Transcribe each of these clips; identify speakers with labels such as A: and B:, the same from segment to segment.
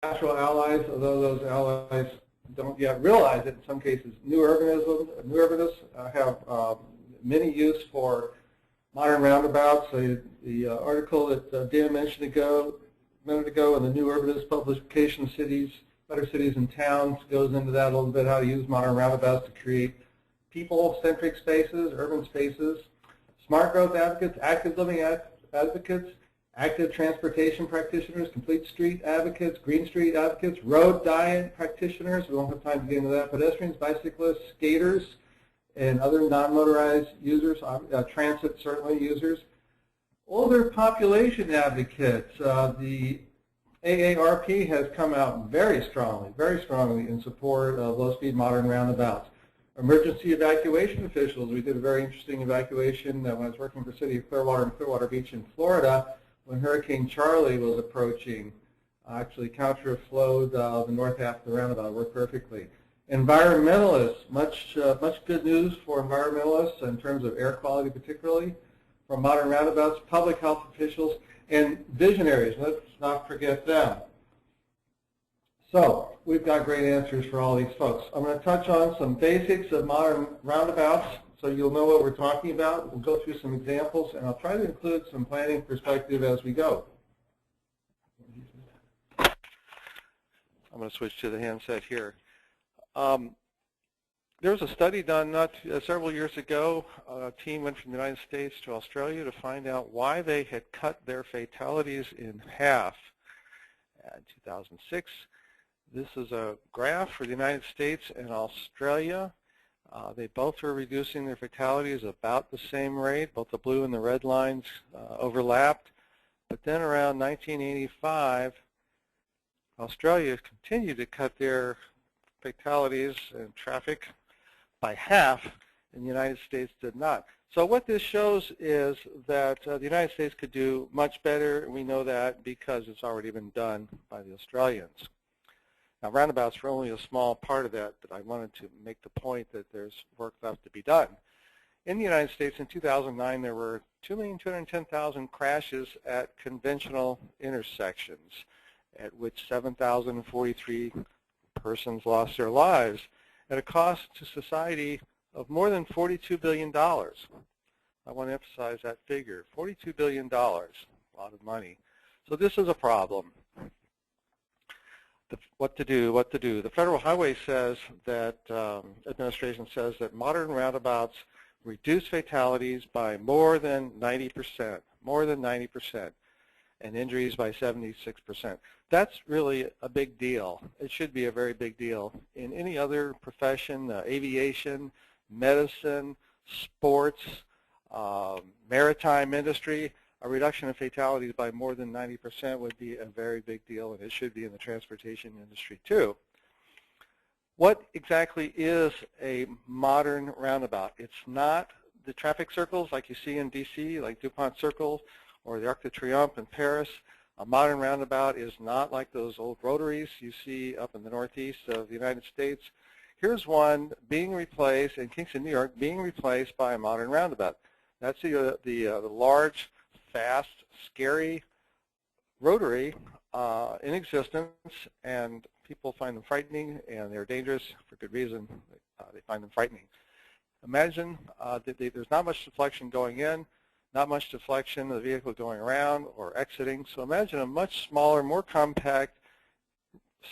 A: natural allies, although those allies don't yet realize it. In some cases, new urbanists have many use for modern roundabouts. The article that Dan mentioned a minute ago in the New Urbanist publication, Better Cities and Towns, goes into that a little bit, how to use modern roundabouts to create people-centric spaces, urban spaces. Smart growth advocates, active living advocates, active transportation practitioners, complete street advocates, green street advocates, road diet practitioners, we won't have time to get into that, pedestrians, bicyclists, skaters, and other non-motorized users, transit certainly users. Older population advocates, the AARP has come out very strongly in support of low-speed modern roundabouts. Emergency evacuation officials, we did a very interesting evacuation when I was working for the City of Clearwater and Clearwater Beach in Florida when Hurricane Charlie was approaching. Actually counterflowed the north half of the roundabout, worked perfectly. Environmentalists, much good news for environmentalists in terms of air quality particularly, from modern roundabouts, public health officials, and visionaries. Let's not forget them. So we've got great answers for all these folks. I'm going to touch on some basics of modern roundabouts so you'll know what we're talking about. We'll go through some examples, and I'll try to include some planning perspective as we go. I'm going to switch to the handset here. There was a study done several years ago. A team went from the United States to Australia to find out why they had cut their fatalities in half. In 2006, this is a graph for the United States and Australia. They both were reducing their fatalities about the same rate. Both the blue and the red lines overlapped. But then around 1985, Australia continued to cut their fatalities and traffic by half, and the United States did not. So what this shows is that the United States could do much better, and we know that because it's already been done by the Australians. Now, roundabouts were only a small part of that, but I wanted to make the point that there's work left to be done. In the United States in 2009, there were 2,210,000 crashes at conventional intersections, at which 7,043 persons lost their lives at a cost to society of more than $42 billion. I want to emphasize that figure, $42 billion, a lot of money. So this is a problem. What to do? The Federal Highway says that, administration says that modern roundabouts reduce fatalities by more than 90%, and injuries by 76%. That's really a big deal. It should be a very big deal. In any other profession, aviation, medicine, sports, maritime industry, a reduction in fatalities by more than 90% would be a very big deal, and it should be in the transportation industry too. What exactly is a modern roundabout? It's not the traffic circles like you see in DC, like DuPont Circle, or the Arc de Triomphe in Paris. A modern roundabout is not like those old rotaries you see up in the northeast of the United States. Here's one being replaced in Kingston, New York, being replaced by a modern roundabout. That's the large, fast, scary rotary in existence, and people find them frightening, and they're dangerous for good reason. They find them frightening. Imagine that there's not much deflection going in, not much deflection of the vehicle going around or exiting. So imagine a much smaller, more compact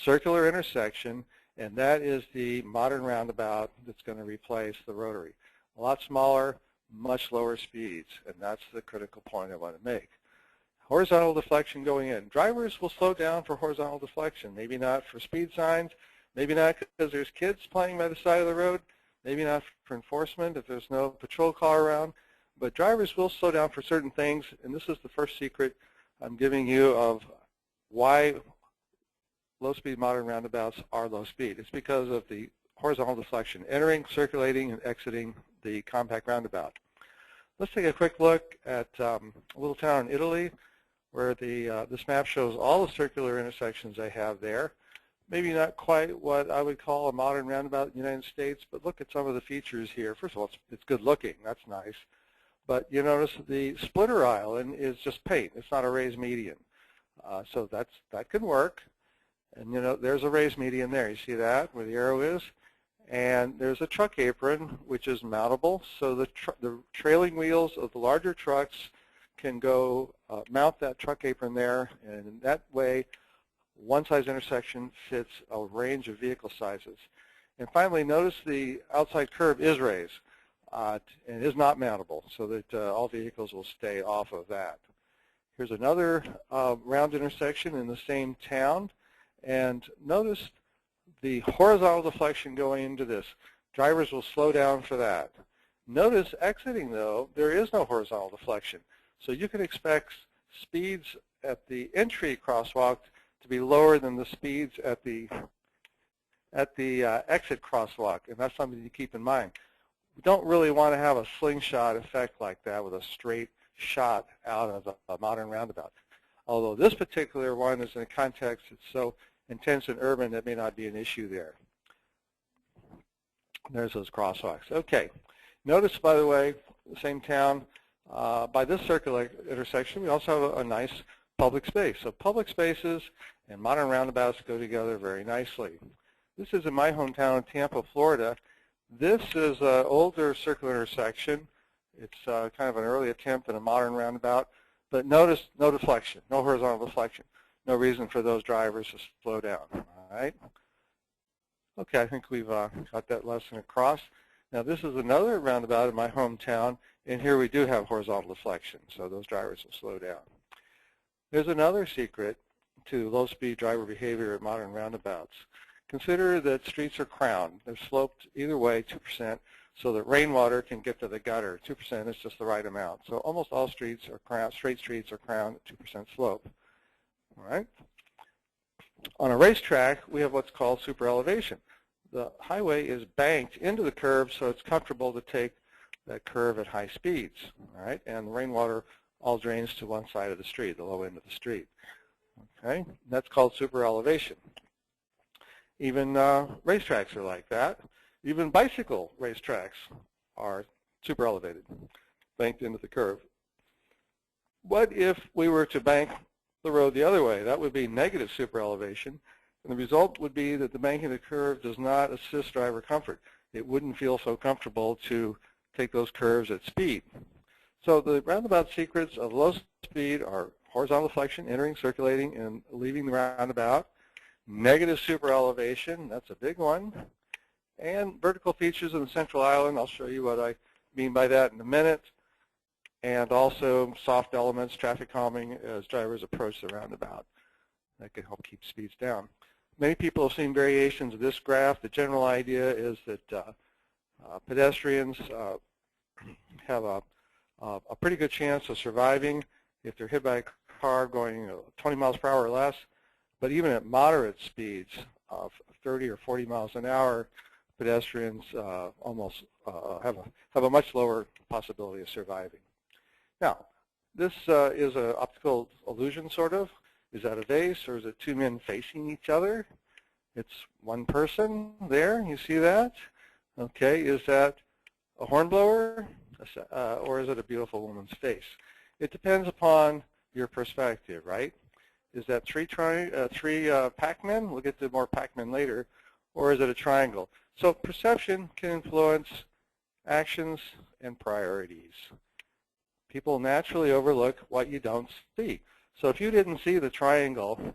A: circular intersection, and that is the modern roundabout that's going to replace the rotary. A lot smaller, much lower speeds, and that's the critical point I want to make. Horizontal deflection going in. Drivers will slow down for horizontal deflection, maybe not for speed signs, maybe not because there's kids playing by the side of the road, maybe not for enforcement if there's no patrol car around. But drivers will slow down for certain things, and this is the first secret I'm giving you of why low-speed modern roundabouts are low speed. It's because of the horizontal deflection, entering, circulating, and exiting the compact roundabout. Let's take a quick look at a little town in Italy where this map shows all the circular intersections they have there. Maybe not quite what I would call a modern roundabout in the United States, but look at some of the features here. First of all, it's good looking. That's nice. But you notice the splitter island is just paint. It's not a raised median. So that can work. And you know, there's a raised median there. You see that where the arrow is? And there's a truck apron, which is mountable. So the trailing wheels of the larger trucks can go mount that truck apron there, and in that way, one size intersection fits a range of vehicle sizes. And finally, notice the outside curb is raised and is not mountable, so that all vehicles will stay off of that. Here's another round intersection in the same town, and notice the horizontal deflection going into this. Drivers will slow down for that. Notice exiting, though, there is no horizontal deflection. So you can expect speeds at the entry crosswalk to be lower than the speeds at the exit crosswalk, and that's something to keep in mind. We don't really want to have a slingshot effect like that with a straight shot out of a modern roundabout. Although this particular one is in a context that's so intense and urban, that may not be an issue there. There's those crosswalks. Okay. Notice, by the way, the same town, by this circular intersection, we also have a nice public space. So public spaces and modern roundabouts go together very nicely. This is in my hometown of Tampa, Florida. This is an older circular intersection. It's kind of an early attempt at a modern roundabout. But notice no deflection, no horizontal deflection. No reason for those drivers to slow down. All right. Okay, I think we've got that lesson across. Now this is another roundabout in my hometown, and here we do have horizontal deflection, so those drivers will slow down. There's another secret to low-speed driver behavior at modern roundabouts. Consider that streets are crowned. They're sloped either way 2%, so that rainwater can get to the gutter. 2% is just the right amount. So almost all streets are crowned, straight streets are crowned at 2% slope. All right. On a racetrack, we have what's called super elevation. The highway is banked into the curve, so it's comfortable to take that curve at high speeds. All right, and the rainwater all drains to one side of the street, the low end of the street. Okay, that's called super elevation. Even racetracks are like that. Even bicycle racetracks are super elevated, banked into the curve. What if we were to bank the road the other way? That would be negative super elevation, and the result would be that the banking of the curve does not assist driver comfort. It wouldn't feel so comfortable to take those curves at speed. So the roundabout secrets of low speed are horizontal deflection, entering, circulating, and leaving the roundabout. Negative super elevation, that's a big one. And vertical features in the central island. I'll show you what I mean by that in a minute. And also soft elements, traffic calming as drivers approach the roundabout. That can help keep speeds down. Many people have seen variations of this graph. The general idea is that pedestrians have a pretty good chance of surviving if they're hit by a car going 20 miles per hour or less. But even at moderate speeds of 30 or 40 miles an hour, pedestrians almost have a much lower possibility of surviving. Now, this is an optical illusion, sort of. Is that a vase, or is it two men facing each other? It's one person there. You see that? Okay, is that a hornblower, or is it a beautiful woman's face? It depends upon your perspective, right? Is that three Pac-Men? We'll get to more Pac-Men later. Or is it a triangle? So perception can influence actions and priorities. People naturally overlook what you don't see. So if you didn't see the triangle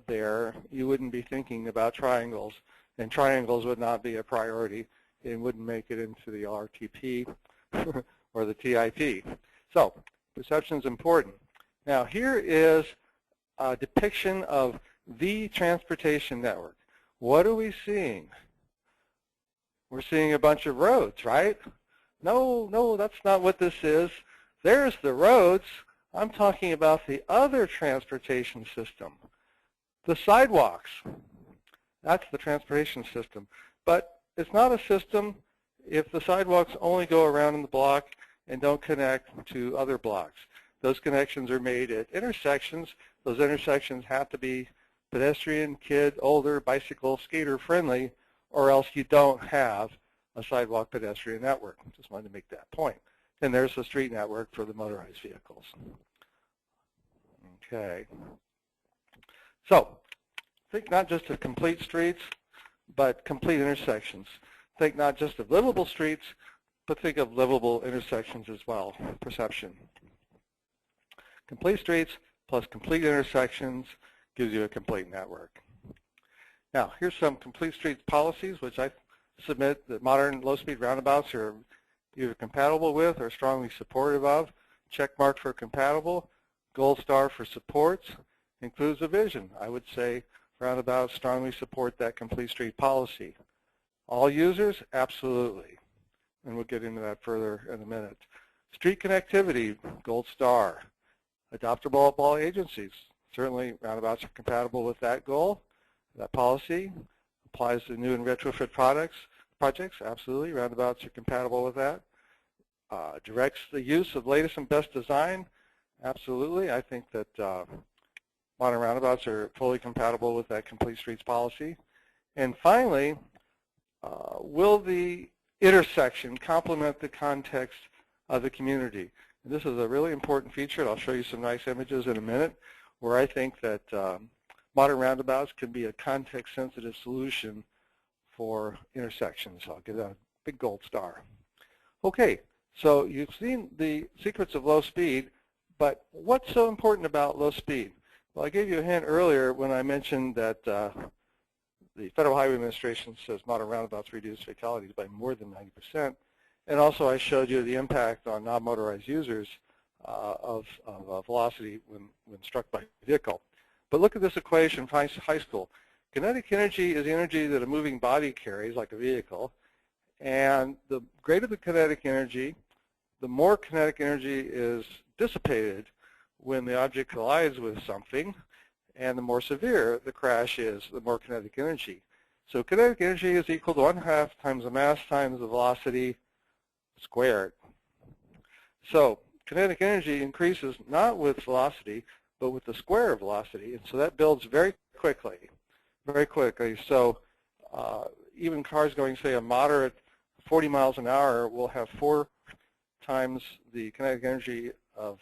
A: there, you wouldn't be thinking about triangles, and triangles would not be a priority. It wouldn't make it into the RTP or the TIP. So perception is important. Now here is a depiction of the transportation network. What are we seeing? We're seeing a bunch of roads, right? No, that's not what this is. There's the roads. I'm talking about the other transportation system, the sidewalks. That's the transportation system. But it's not a system if the sidewalks only go around in the block and don't connect to other blocks. Those connections are made at intersections. Those intersections have to be pedestrian, kid, older, bicycle, skater friendly, or else you don't have a sidewalk pedestrian network. Just wanted to make that point. And there's the street network for the motorized vehicles. Okay. So think not just of complete streets, but complete intersections. Think not just of livable streets, but think of livable intersections as well, perception. Complete streets plus complete intersections gives you a complete network. Now, here's some complete streets policies, which I submit that modern low-speed roundabouts are either compatible with or strongly supportive of. Check mark for compatible, gold star for supports, includes a vision. I would say roundabouts strongly support that complete street policy. All users, absolutely. And we'll get into that further in a minute. Street connectivity, gold star. Adoptable by all agencies. Certainly roundabouts are compatible with that goal, that policy. Applies to new and retrofit projects, absolutely. Roundabouts are compatible with that. Directs the use of latest and best design, absolutely. I think that modern roundabouts are fully compatible with that complete streets policy. And finally, will the intersection complement the context of the community? And this is a really important feature, and I'll show you some nice images in a minute, where I think that modern roundabouts can be a context-sensitive solution for intersections. I'll give that a big gold star. Okay, so you've seen the secrets of low speed, but what's so important about low speed? Well, I gave you a hint earlier when I mentioned that the Federal Highway Administration says modern roundabouts reduce fatalities by more than 90%. And also I showed you the impact on non-motorized users of velocity when struck by a vehicle. But look at this equation from high school. Kinetic energy is the energy that a moving body carries, like a vehicle. And the greater the kinetic energy, the more kinetic energy is dissipated when the object collides with something, and the more severe the crash is, the more kinetic energy. So kinetic energy is equal to 1/2 times the mass times the velocity squared. So kinetic energy increases not with velocity, but with the square of velocity, and so that builds very quickly, very quickly. So even cars going, say, a moderate 40 miles an hour will have 4 times the kinetic energy of,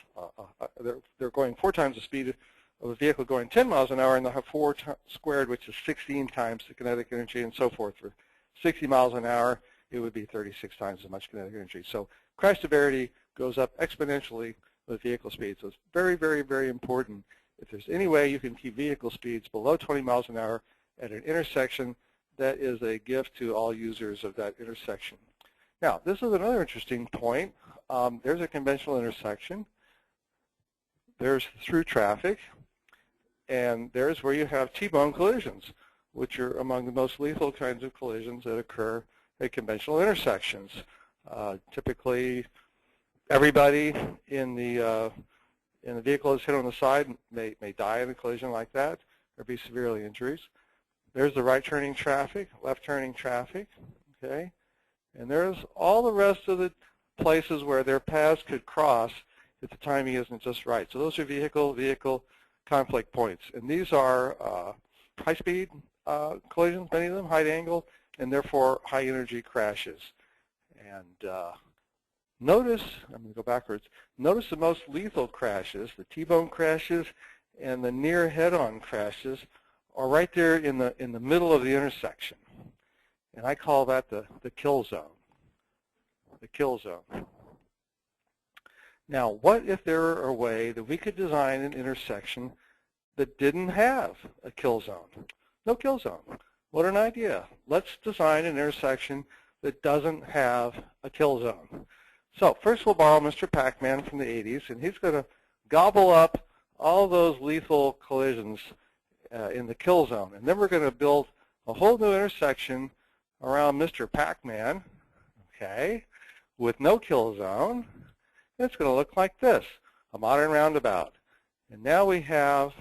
A: they're going 4 times the speed of a vehicle going 10 miles an hour, and they'll have 4 squared, which is 16 times the kinetic energy, and so forth. For 60 miles an hour, it would be 36 times as much kinetic energy. So crash severity goes up exponentially with vehicle speed. So it's very, very, very important. If there's any way you can keep vehicle speeds below 20 miles an hour at an intersection, that is a gift to all users of that intersection. Now, this is another interesting point. There's a conventional intersection. There's through traffic. And there's where you have T-bone collisions, which are among the most lethal kinds of collisions that occur at conventional intersections. Typically, everybody in the vehicle that's hit on the side may die in a collision like that, or be severely injured. There's the right turning traffic, left turning traffic, okay? And there's all the rest of the places where their paths could cross if the timing isn't just right. So those are vehicle conflict points. And these are high-speed collisions, many of them, high angle, and therefore high-energy crashes. And notice, I'm going to go backwards, notice the most lethal crashes, the T-bone crashes and the near head-on crashes, are right there in the middle of the intersection. And I call that the kill zone. The kill zone. Now, what if there were a way that we could design an intersection that didn't have a kill zone? No kill zone. What an idea. Let's design an intersection that doesn't have a kill zone. So first we'll borrow Mr. Pac-Man from the 80s, and he's going to gobble up all those lethal collisions in the kill zone. And then we're going to build a whole new intersection around Mr. Pac-Man, okay, with no kill zone. It's going to look like this, a modern roundabout. And now we have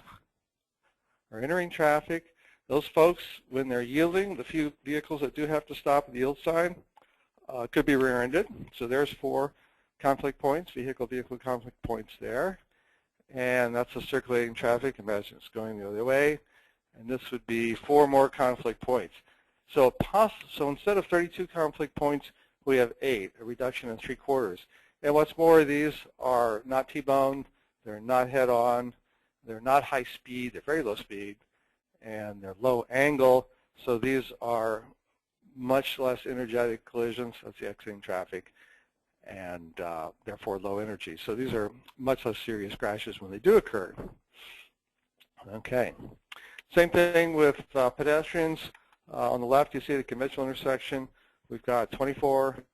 A: our entering traffic. Those folks, when they're yielding, the few vehicles that do have to stop at the yield sign could be rear-ended. So there's 4 conflict points, vehicle-vehicle conflict points there. And that's the circulating traffic. Imagine it's going the other way. And this would be 4 more conflict points. So instead of 32 conflict points, we have 8, a reduction in 3/4. And what's more, these are not T-bone, they're not head-on, they're not high speed, they're very low speed, and they're low angle, so these are much less energetic collisions. That's the exiting traffic, and therefore low energy. So these are much less serious crashes when they do occur. Okay. Same thing with pedestrians. On the left, you see the conventional intersection. We've got 24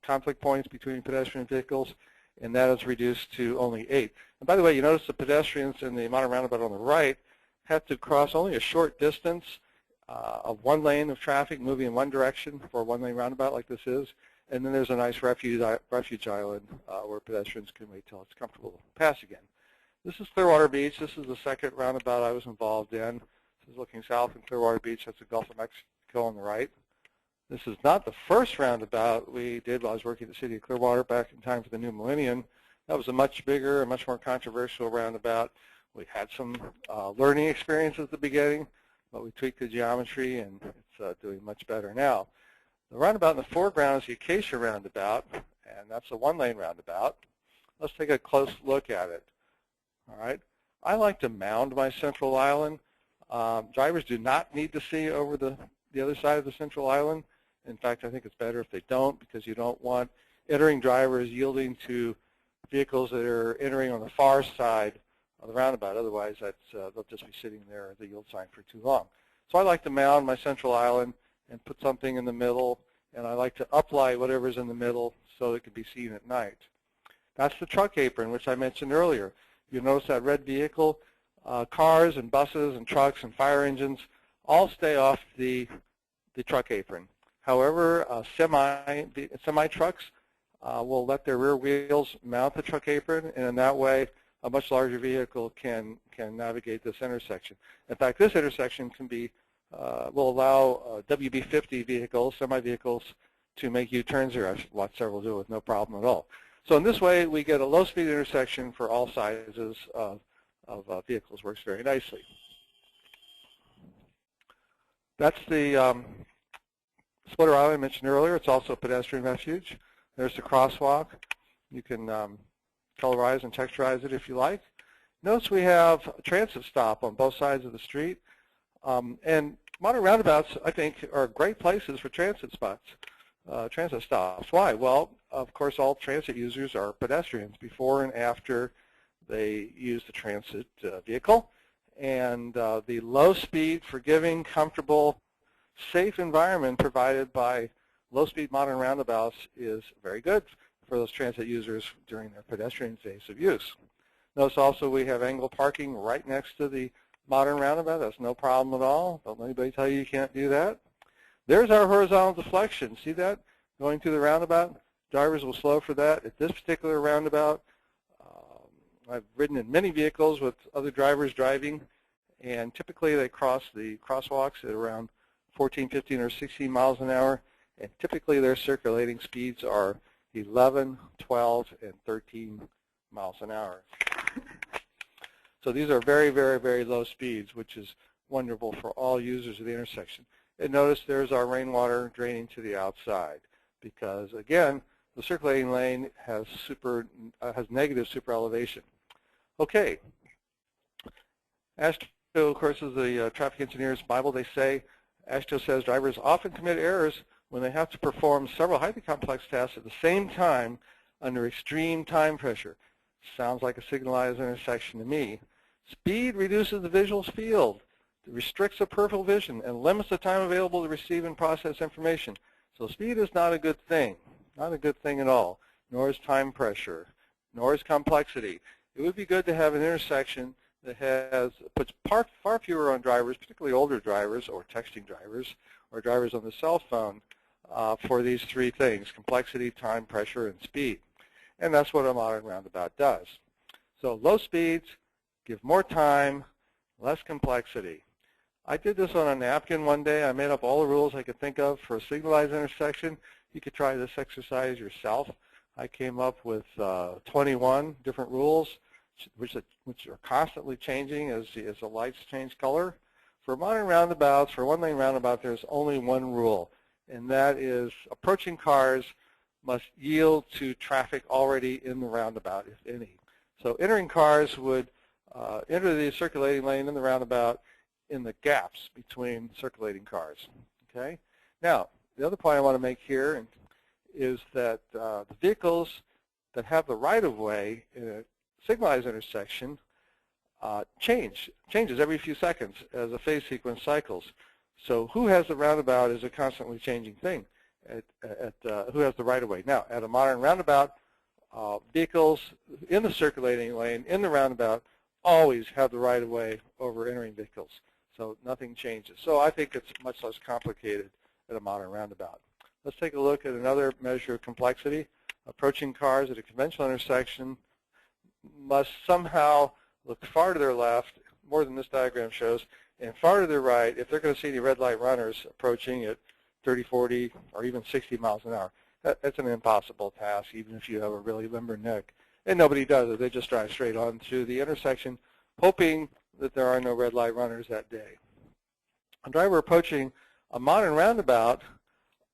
A: conflict points between pedestrian vehicles, and that is reduced to only 8. And by the way, you notice the pedestrians in the modern roundabout on the right have to cross only a short distance of one lane of traffic moving in one direction for a one-lane roundabout like this is, and then there's a nice refuge island where pedestrians can wait till it's comfortable to pass again. This is Clearwater Beach. This is the second roundabout I was involved in. This is looking south in Clearwater Beach. That's the Gulf of Mexico on the right. This is not the first roundabout we did while I was working at the city of Clearwater back in time for the new millennium. That was a much bigger and much more controversial roundabout. We had some learning experience at the beginning, but we tweaked the geometry, and it's doing much better now. The roundabout in the foreground is the Acacia roundabout, and that's a one-lane roundabout. Let's take a close look at it. All right. I like to mound my central island. Drivers do not need to see over the other side of the central island. In fact, I think it's better if they don't, because you don't want entering drivers yielding to vehicles that are entering on the far side of the roundabout. Otherwise, they'll just be sitting there at the yield sign for too long. So I like to mound my central island and put something in the middle, and I like to uplight whatever's in the middle so it can be seen at night. That's the truck apron, which I mentioned earlier. You'll notice that red vehicle, cars and buses and trucks and fire engines all stay off the truck apron. However, semi-trucks will let their rear wheels mount the truck apron, and in that way, a much larger vehicle can navigate this intersection. In fact, this intersection can be will allow WB-50 vehicles, semi-vehicles, to make U-turns here. I've watched several do it with no problem at all. So in this way, we get a low-speed intersection for all sizes of vehicles. Works very nicely. That's the splitter island I mentioned earlier. It's also a pedestrian refuge. There's the crosswalk. You can colorize and texturize it if you like. Notice we have a transit stop on both sides of the street. And modern roundabouts, I think, are great places for transit stops. Why? Well, of course, all transit users are pedestrians before and after they use the transit vehicle. And the low-speed, forgiving, comfortable, safe environment provided by low-speed modern roundabouts is very good for those transit users during their pedestrian phase of use. Notice also we have angle parking right next to the modern roundabout. That's no problem at all. Don't let anybody tell you you can't do that. There's our horizontal deflection. See that going through the roundabout? Drivers will slow for that. At this particular roundabout, I've ridden in many vehicles with other drivers driving, and typically they cross the crosswalks at around 14, 15, or 16 miles an hour, and typically their circulating speeds are 11, 12, and 13 miles an hour. So these are very, very, very low speeds, which is wonderful for all users of the intersection. And notice there's our rainwater draining to the outside because, again, the circulating lane has negative super elevation. Okay. AASHTO, of course, is the traffic engineer's Bible. They say, AASHTO says drivers often commit errors when they have to perform several highly complex tasks at the same time under extreme time pressure. Sounds like a signalized intersection to me. Speed reduces the visual field, restricts the peripheral vision, and limits the time available to receive and process information. So speed is not a good thing, not a good thing at all, nor is time pressure, nor is complexity. It would be good to have an intersection that puts far fewer on drivers, particularly older drivers or texting drivers or drivers on the cell phone for these three things: complexity, time pressure, and speed. And that's what a modern roundabout does. So low speeds give more time, less complexity. I did this on a napkin one day. I made up all the rules I could think of for a signalized intersection. You could try this exercise yourself. I came up with 21 different rules, which are constantly changing as the lights change color. For modern roundabouts, for one-lane roundabout, there's only one rule, and that is approaching cars must yield to traffic already in the roundabout, if any. So entering cars would enter the circulating lane in the roundabout in the gaps between circulating cars. Okay. Now, the other point I want to make here is that the vehicles that have the right-of-way in a signalized intersection changes every few seconds as the phase sequence cycles. So who has the roundabout is a constantly changing thing who has the right-of-way. Now, at a modern roundabout, vehicles in the circulating lane, in the roundabout, always have the right-of-way over entering vehicles. So nothing changes. So I think it's much less complicated at a modern roundabout. Let's take a look at another measure of complexity. Approaching cars at a conventional intersection must somehow look far to their left, more than this diagram shows, and far to their right if they're going to see any red light runners approaching at 30, 40, or even 60 miles an hour. That's an impossible task, even if you have a really limber neck. And nobody does it. They just drive straight on through the intersection, hoping that there are no red light runners that day. A driver approaching a modern roundabout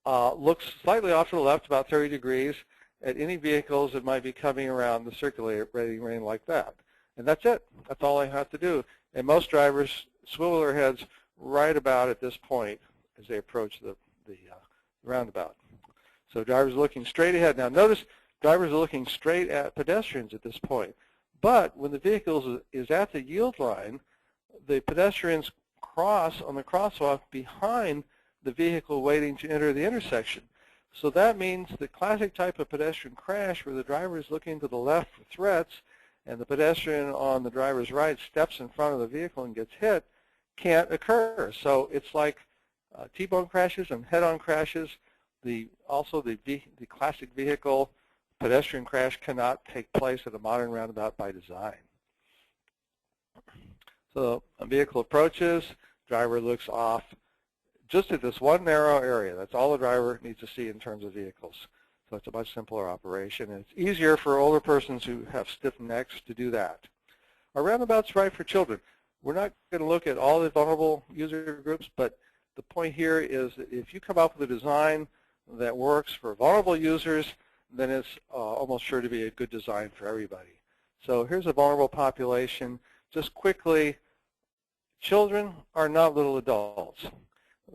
A: looks slightly off to the left, about 30 degrees, at any vehicles that might be coming around the circulating lane like that. And that's it. That's all I have to do. And most drivers swivel their heads right about at this point as they approach the roundabout. So drivers are looking straight ahead. Now notice drivers are looking straight at pedestrians at this point. But when the vehicle is at the yield line, the pedestrians cross on the crosswalk behind the vehicle waiting to enter the intersection. So that means the classic type of pedestrian crash where the driver is looking to the left for threats and the pedestrian on the driver's right steps in front of the vehicle and gets hit can't occur. So it's like T-bone crashes and head-on crashes. Also the classic vehicle pedestrian crash cannot take place at a modern roundabout by design. So a vehicle approaches, driver looks off just at this one narrow area. That's all the driver needs to see in terms of vehicles. So it's a much simpler operation, and it's easier for older persons who have stiff necks to do that. Our roundabout's right for children. We're not going to look at all the vulnerable user groups, but the point here is that if you come up with a design that works for vulnerable users, then it's almost sure to be a good design for everybody. So here's a vulnerable population. Just quickly, children are not little adults.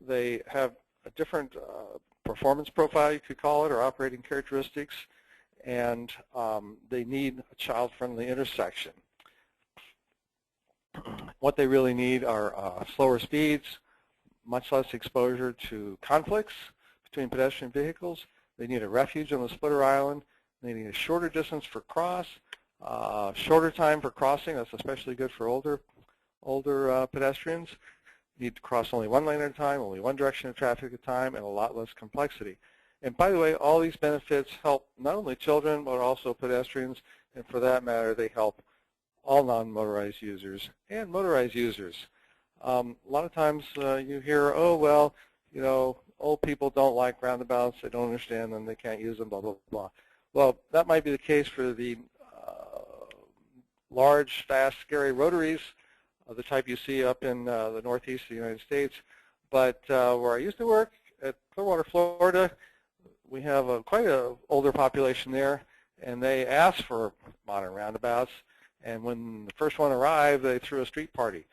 A: They have a different performance profile, you could call it, or operating characteristics, and they need a child-friendly intersection. What they really need are slower speeds, much less exposure to conflicts between pedestrian vehicles. They need a refuge on the splitter island. They need a shorter distance for cross, shorter time for crossing. That's especially good for older pedestrians. Need to cross only one lane at a time, only one direction of traffic at a time, and a lot less complexity. And by the way, all these benefits help not only children, but also pedestrians, and for that matter, they help all non-motorized users and motorized users. A lot of times you hear, oh, well, you know, old people don't like roundabouts, they don't understand them, they can't use them, blah, blah, blah. Well, that might be the case for the large, fast, scary rotaries of the type you see up in the northeast of the United States. But where I used to work at Clearwater, Florida, we have quite an older population there, and they asked for modern roundabouts. And when the first one arrived, they threw a street party.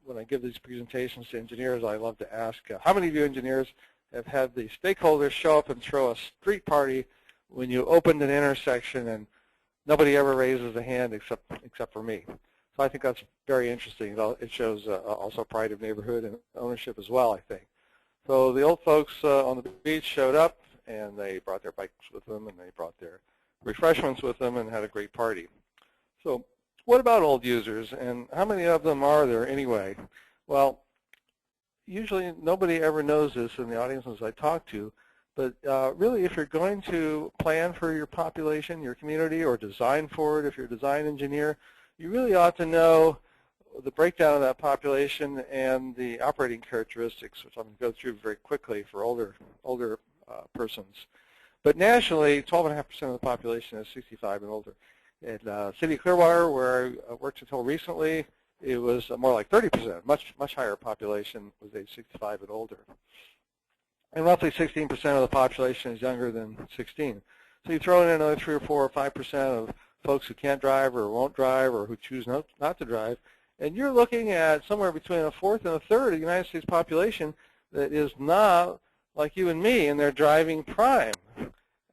A: When I give these presentations to engineers, I love to ask, how many of you engineers have had the stakeholders show up and throw a street party when you opened an intersection and nobody ever raises a hand except for me? So I think that's very interesting. It shows also pride of neighborhood and ownership as well, I think. So the old folks on the beach showed up, and they brought their bikes with them, and they brought their refreshments with them, and had a great party. So what about old users, and how many of them are there anyway? Well, usually nobody ever knows this in the audiences I talk to, but really if you're going to plan for your population, your community, or design for it if you're a design engineer, you really ought to know the breakdown of that population and the operating characteristics, which I'm going to go through very quickly for older persons. But nationally, 12.5% of the population is 65 and older. In City of Clearwater, where I worked until recently, it was more like 30%, much higher population was age 65 and older. And roughly 16% of the population is younger than 16. So you throw in another 3 or 4 or 5% of folks who can't drive or won't drive or who choose not to drive, And you're looking at somewhere between a fourth and a third of the United States population that is not like you and me, and they're driving prime.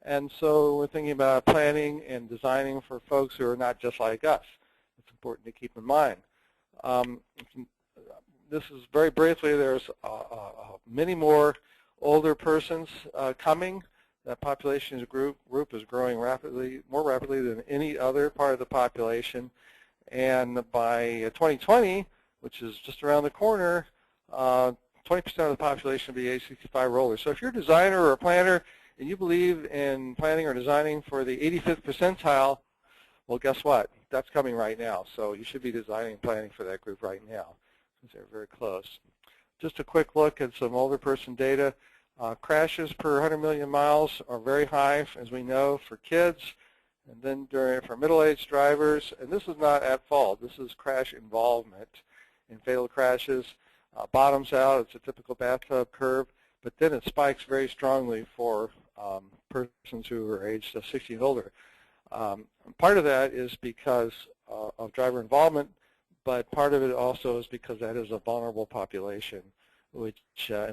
A: And so we're thinking about planning and designing for folks who are not just like us. It's important to keep in mind. This is very briefly, there's many more older persons coming. That population group is growing rapidly, more rapidly than any other part of the population. And by 2020, which is just around the corner, 20% of the population will be age 65 or older. So if you're a designer or a planner and you believe in planning or designing for the 85th percentile, well, guess what? That's coming right now. So you should be designing and planning for that group right now, since they're very close. Just a quick look at some older person data. Crashes per 100 million miles are very high, as we know, for kids. And then for middle-aged drivers, and this is not at fault, this is crash involvement in fatal crashes. Bottoms out, it's a typical bathtub curve, but then it spikes very strongly for persons who are aged 60 and older. Part of that is because of driver involvement, but part of it also is because that is a vulnerable population, in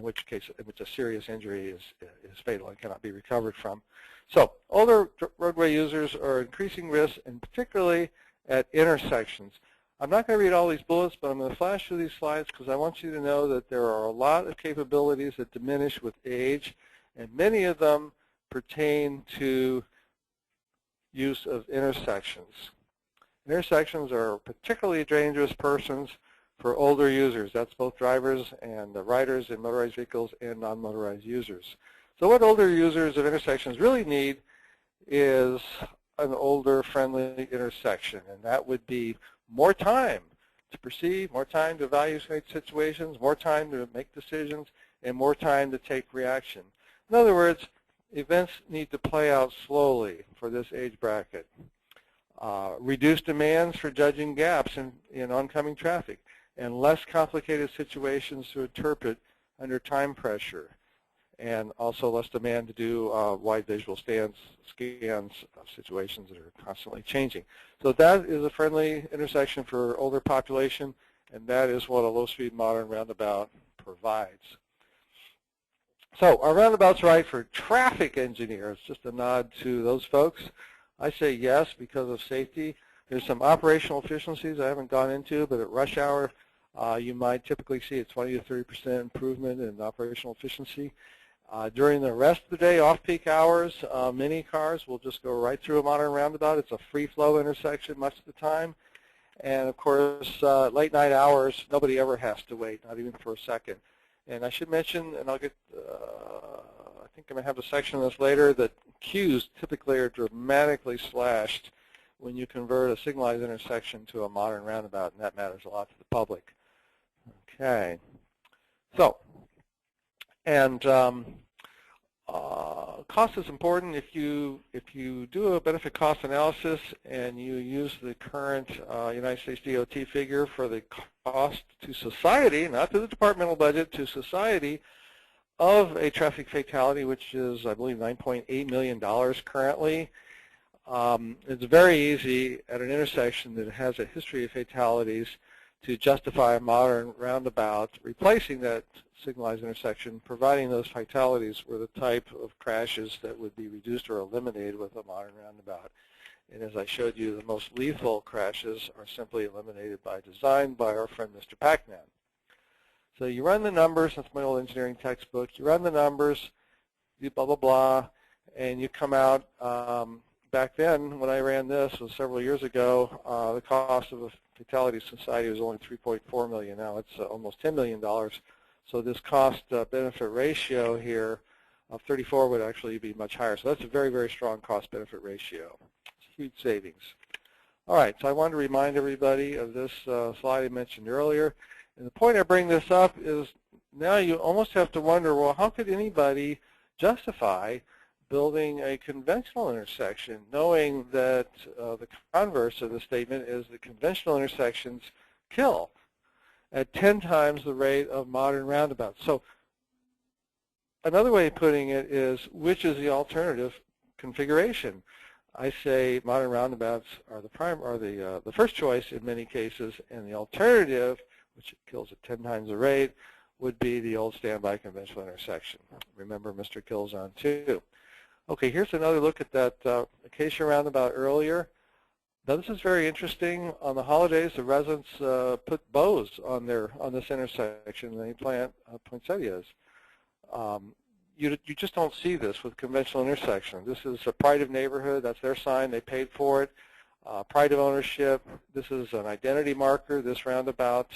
A: which case a serious injury is fatal and cannot be recovered from. So older roadway users are increasing risk, and particularly at intersections. I'm not going to read all these bullets, but I'm going to flash through these slides because I want you to know that there are a lot of capabilities that diminish with age, and many of them pertain to use of intersections. Intersections are particularly dangerous persons for older users. That's both drivers and riders in motorized vehicles and non-motorized users. So what older users of intersections really need is an older friendly intersection, and that would be more time to perceive, more time to evaluate situations, more time to make decisions, and more time to take reaction. In other words, events need to play out slowly for this age bracket. Reduce demands for judging gaps in oncoming traffic, and less complicated situations to interpret under time pressure, and also less demand to do wide visual scans of situations that are constantly changing. So that is a friendly intersection for older population, and that is what a low-speed modern roundabout provides. So are roundabouts right for traffic engineers? Just a nod to those folks. I say yes because of safety. There's some operational efficiencies I haven't gone into, but at rush hour, you might typically see a 20 to 30% improvement in operational efficiency. During the rest of the day, off-peak hours, many cars will just go right through a modern roundabout. It's a free-flow intersection much of the time. And, of course, late night hours, nobody ever has to wait, not even for a second. And I should mention, and I'll get, I think I'm going to have a section on this later, that queues typically are dramatically slashed when you convert a signalized intersection to a modern roundabout, and that matters a lot to the public. Okay. So, and cost is important. If you do a benefit cost analysis and you use the current United States DOT figure for the cost to society, not to the departmental budget, to society of a traffic fatality, which is, I believe, $9.8 million currently, it's very easy at an intersection that has a history of fatalities to justify a modern roundabout replacing that signalized intersection, providing those fatalities were the type of crashes that would be reduced or eliminated with a modern roundabout. And as I showed you, the most lethal crashes are simply eliminated by design by our friend Mr. Pac-Man. So you run the numbers, that's my old engineering textbook, you run the numbers, you blah, blah, blah, and you come out, back then when I ran this was several years ago, the cost of a fatality society was only $3.4 million. Now it's almost $10 million. So this cost-benefit ratio here of 34 would actually be much higher. So that's a very, very strong cost-benefit ratio. It's huge savings. All right, so I wanted to remind everybody of this slide I mentioned earlier. And the point I bring this up is now you almost have to wonder, well, how could anybody justify building a conventional intersection, knowing that the converse of the statement is that conventional intersections kill at 10 times the rate of modern roundabouts. So another way of putting it is, which is the alternative configuration? I say modern roundabouts are the first choice in many cases, and the alternative, which kills at 10 times the rate, would be the old standby conventional intersection. Remember Mr. Killzone 2. Okay, here's another look at that acacia roundabout earlier. Now this is very interesting. On the holidays, the residents put bows on this intersection, and they plant poinsettias. You just don't see this with conventional intersection. This is a pride of neighborhood. That's their sign. They paid for it. Pride of ownership. This is an identity marker. This roundabout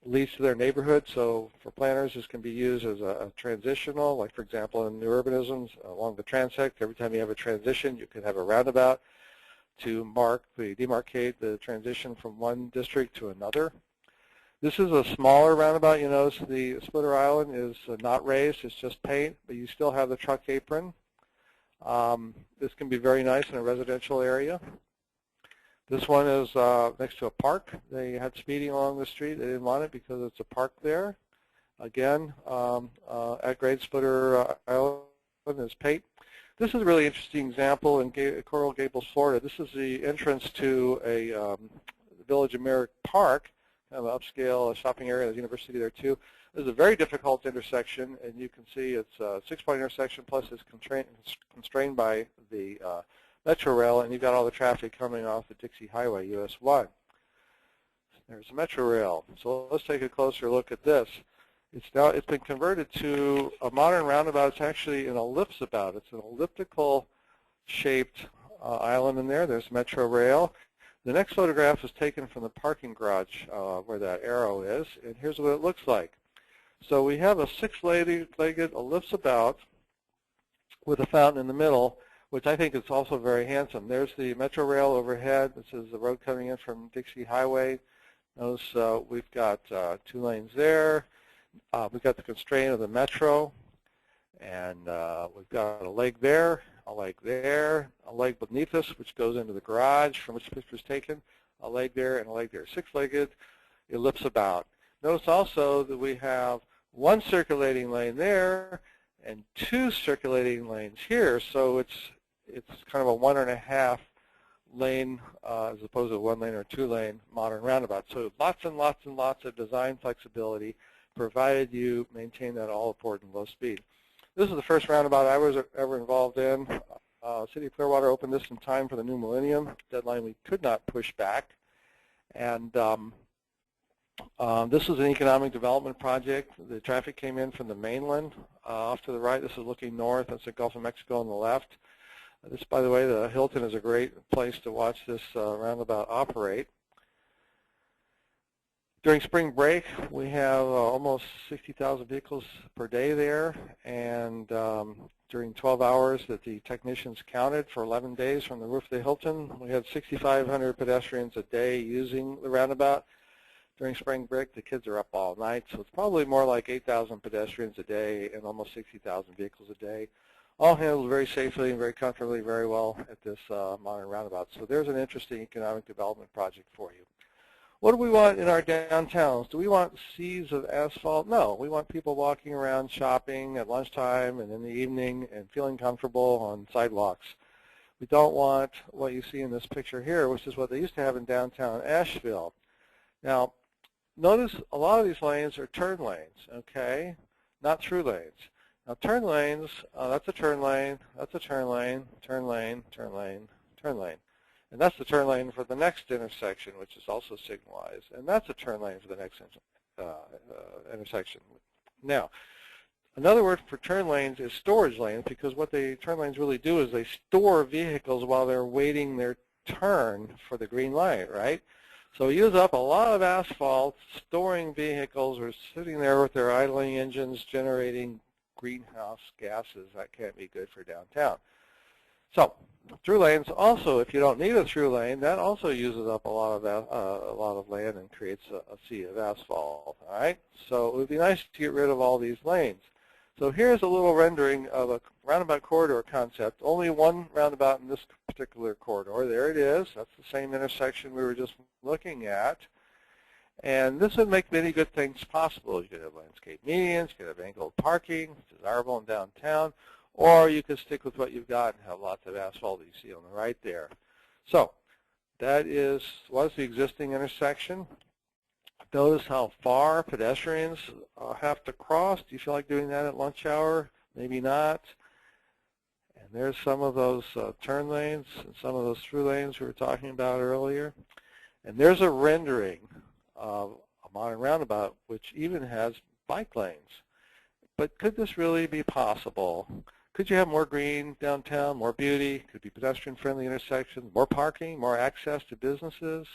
A: leads to their neighborhood. So for planners, this can be used as a transitional, like for example in new urbanisms along the transect. Every time you have a transition, you could have a roundabout to demarcate the transition from one district to another. This is a smaller roundabout. You notice the splitter island is not raised. It's just paint, but you still have the truck apron. This can be very nice in a residential area. This one is next to a park. They had speeding along the street. They didn't want it because it's a park there. Again, at grade splitter island is paint. This is a really interesting example in Coral Gables, Florida. This is the entrance to a Village of Merrick Park, kind of an upscale shopping area. There's a university there too. This is a very difficult intersection, and you can see it's a 6-point intersection, plus it's constrained by the Metro Rail, and you've got all the traffic coming off the Dixie Highway, US 1. There's the Metro Rail. So let's take a closer look at this. It's been converted to a modern roundabout. It's actually an ellipsabout. It's an elliptical shaped island in there. There's Metro Rail. The next photograph is taken from the parking garage where that arrow is, and here's what it looks like. So we have a 6-legged ellipsabout with a fountain in the middle, which I think is also very handsome. There's the Metro Rail overhead. This is the road coming in from Dixie Highway. Notice we've got 2 lanes there. We've got the constraint of the Metro, and we've got a leg there, a leg there, a leg beneath us, which goes into the garage from which the picture is taken, a leg there, and a leg there. 6-legged ellipsabout. Notice also that we have 1 circulating lane there and 2 circulating lanes here, so it's kind of a 1.5 lane as opposed to a 1 lane or 2 lane modern roundabout. So lots and lots and lots of design flexibility, provided you maintain that all-important low speed. This is the first roundabout I was ever involved in. City of Clearwater opened this in time for the new millennium, deadline we could not push back. And this is an economic development project. The traffic came in from the mainland off to the right. This is looking north. That's the Gulf of Mexico on the left. This, by the way, the Hilton is a great place to watch this roundabout operate. During spring break, we have almost 60,000 vehicles per day there, and during 12 hours that the technicians counted for 11 days from the roof of the Hilton, we had 6,500 pedestrians a day using the roundabout. During spring break, the kids are up all night, so it's probably more like 8,000 pedestrians a day and almost 60,000 vehicles a day, all handled very safely and very comfortably, very well at this modern roundabout. So there's an interesting economic development project for you. What do we want in our downtowns? Do we want seas of asphalt? No. We want people walking around shopping at lunchtime and in the evening and feeling comfortable on sidewalks. We don't want what you see in this picture here, which is what they used to have in downtown Asheville. Now, notice a lot of these lanes are turn lanes, okay? Not through lanes. Now, turn lanes, that's a turn lane, that's a turn lane, turn lane, turn lane, turn lane. And that's the turn lane for the next intersection, which is also signalized. And that's a turn lane for the next intersection. Now, another word for turn lanes is storage lanes, because what the turn lanes really do is they store vehicles while they're waiting their turn for the green light, right? So we use up a lot of asphalt storing vehicles or sitting there with their idling engines generating greenhouse gases. That can't be good for downtown. So through lanes also, if you don't need a through lane, that also uses up a lot of land and creates a sea of asphalt. All right. So it would be nice to get rid of all these lanes. So here's a little rendering of a roundabout corridor concept. Only one roundabout in this particular corridor. There it is. That's the same intersection we were just looking at. And this would make many good things possible. You could have landscape medians, you could have angled parking, it's desirable in downtown. or you could stick with what you've got and have lots of asphalt that you see on the right there. So that is what's the existing intersection. Notice how far pedestrians have to cross. Do you feel like doing that at lunch hour? Maybe not. And there's some of those turn lanes and some of those through lanes we were talking about earlier. And there's a rendering of a modern roundabout which even has bike lanes. But could this really be possible? Could you have more green downtown, more beauty? Could it be pedestrian-friendly intersections, more parking, more access to businesses?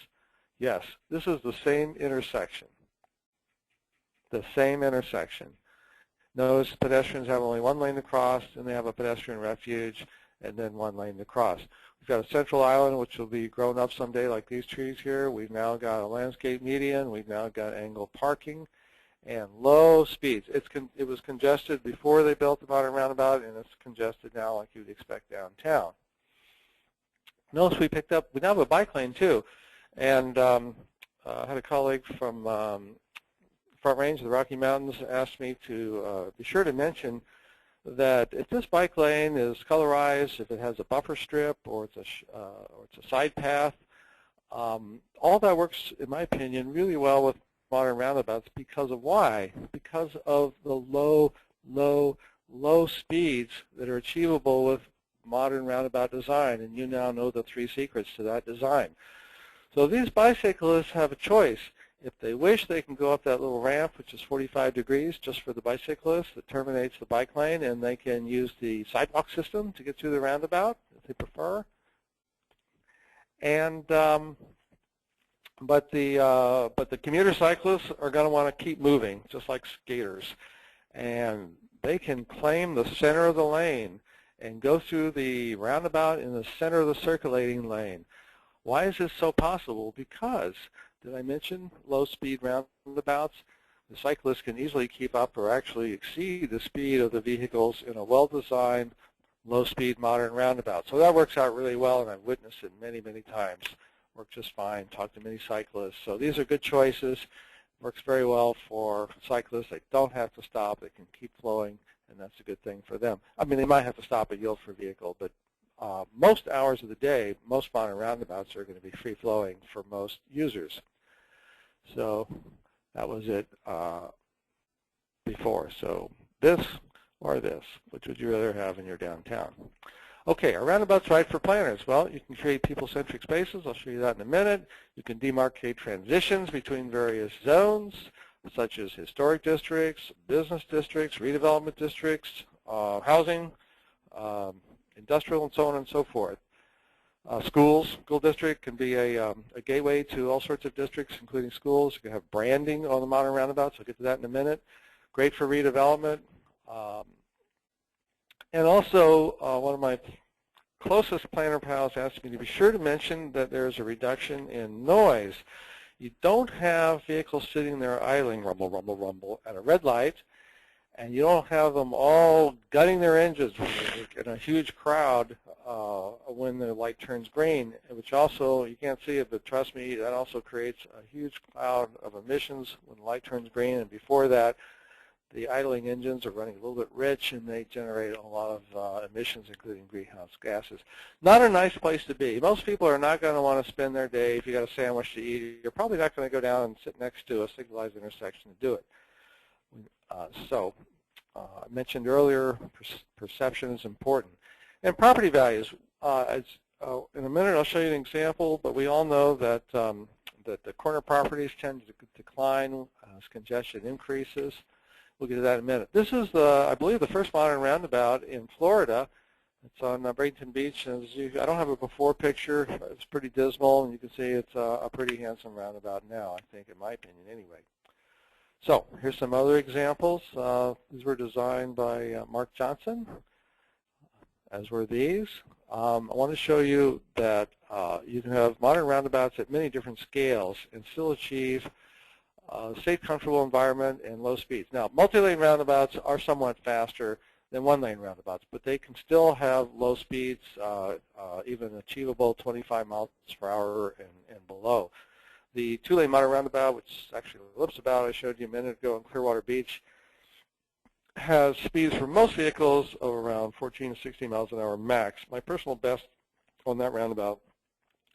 A: Yes, this is the same intersection. The same intersection. Notice pedestrians have only one lane to cross, and they have a pedestrian refuge, and then one lane to cross. We've got a central island, which will be grown up someday like these trees here. We've now got a landscape median. We've now got angled parking and low speeds. It was congested before they built the modern roundabout, and it's congested now like you'd expect downtown. Notice we now have a bike lane too. And I had a colleague from Front Range of the Rocky Mountains asked me to be sure to mention that if this bike lane is colorized, if it has a buffer strip or it's a side path, all that works, in my opinion, really well with modern roundabouts because of why? Because of the low speeds that are achievable with modern roundabout design, and you now know the 3 secrets to that design. So these bicyclists have a choice. If they wish, they can go up that little ramp, which is 45 degrees just for the bicyclists, that terminates the bike lane, and they can use the sidewalk system to get through the roundabout if they prefer. And but the commuter cyclists are going to want to keep moving, just like skaters, and they can claim the center of the lane and go through the roundabout in the center of the circulating lane. Why is this so possible? Because, did I mention low-speed roundabouts? The cyclists can easily keep up or actually exceed the speed of the vehicles in a well-designed, low-speed modern roundabout. So that works out really well, and I've witnessed it many, many times. Worked just fine, talked to many cyclists. So these are good choices. Works very well for cyclists. They don't have to stop. They can keep flowing, and that's a good thing for them. I mean, they might have to stop and yield for a vehicle, but most hours of the day, most modern roundabouts are going to be free-flowing for most users. So that was it before. So this or this, which would you rather have in your downtown? Okay, are roundabouts right for planners? Well, you can create people-centric spaces. I'll show you that in a minute. You can demarcate transitions between various zones, such as historic districts, business districts, redevelopment districts, housing, industrial, and so on and so forth. School district can be a gateway to all sorts of districts, including schools. You can have branding on the modern roundabouts. I'll get to that in a minute. Great for redevelopment. And also, one of my closest planner pals asked me to be sure to mention that there's a reduction in noise. You don't have vehicles sitting there idling, rumble, rumble, rumble, at a red light, and you don't have them all gutting their engines in a huge crowd when the light turns green, which also, you can't see it, but trust me, that also creates a huge cloud of emissions when the light turns green, and before that, the idling engines are running a little bit rich, and they generate a lot of emissions, including greenhouse gases. Not a nice place to be. Most people are not going to want to spend their day, if you got a sandwich to eat, you're probably not going to go down and sit next to a signalized intersection to do it. I mentioned earlier, perception is important. And property values. In a minute, I'll show you an example, but we all know that, that the corner properties tend to decline as congestion increases. We'll get to that in a minute. This is, I believe, the first modern roundabout in Florida. It's on Bradenton Beach. And I don't have a before picture. It's pretty dismal, and you can see it's a pretty handsome roundabout now, I think, in my opinion, anyway. So here's some other examples. These were designed by Mark Johnson, as were these. I want to show you that you can have modern roundabouts at many different scales and still achieve safe, comfortable environment and low speeds. Now, multi-lane roundabouts are somewhat faster than one-lane roundabouts, but they can still have low speeds, even achievable 25 miles per hour and below. The two-lane modern roundabout, which is actually the Allabout I showed you a minute ago in Clearwater Beach, has speeds for most vehicles of around 14 to 16 miles an hour max. My personal best on that roundabout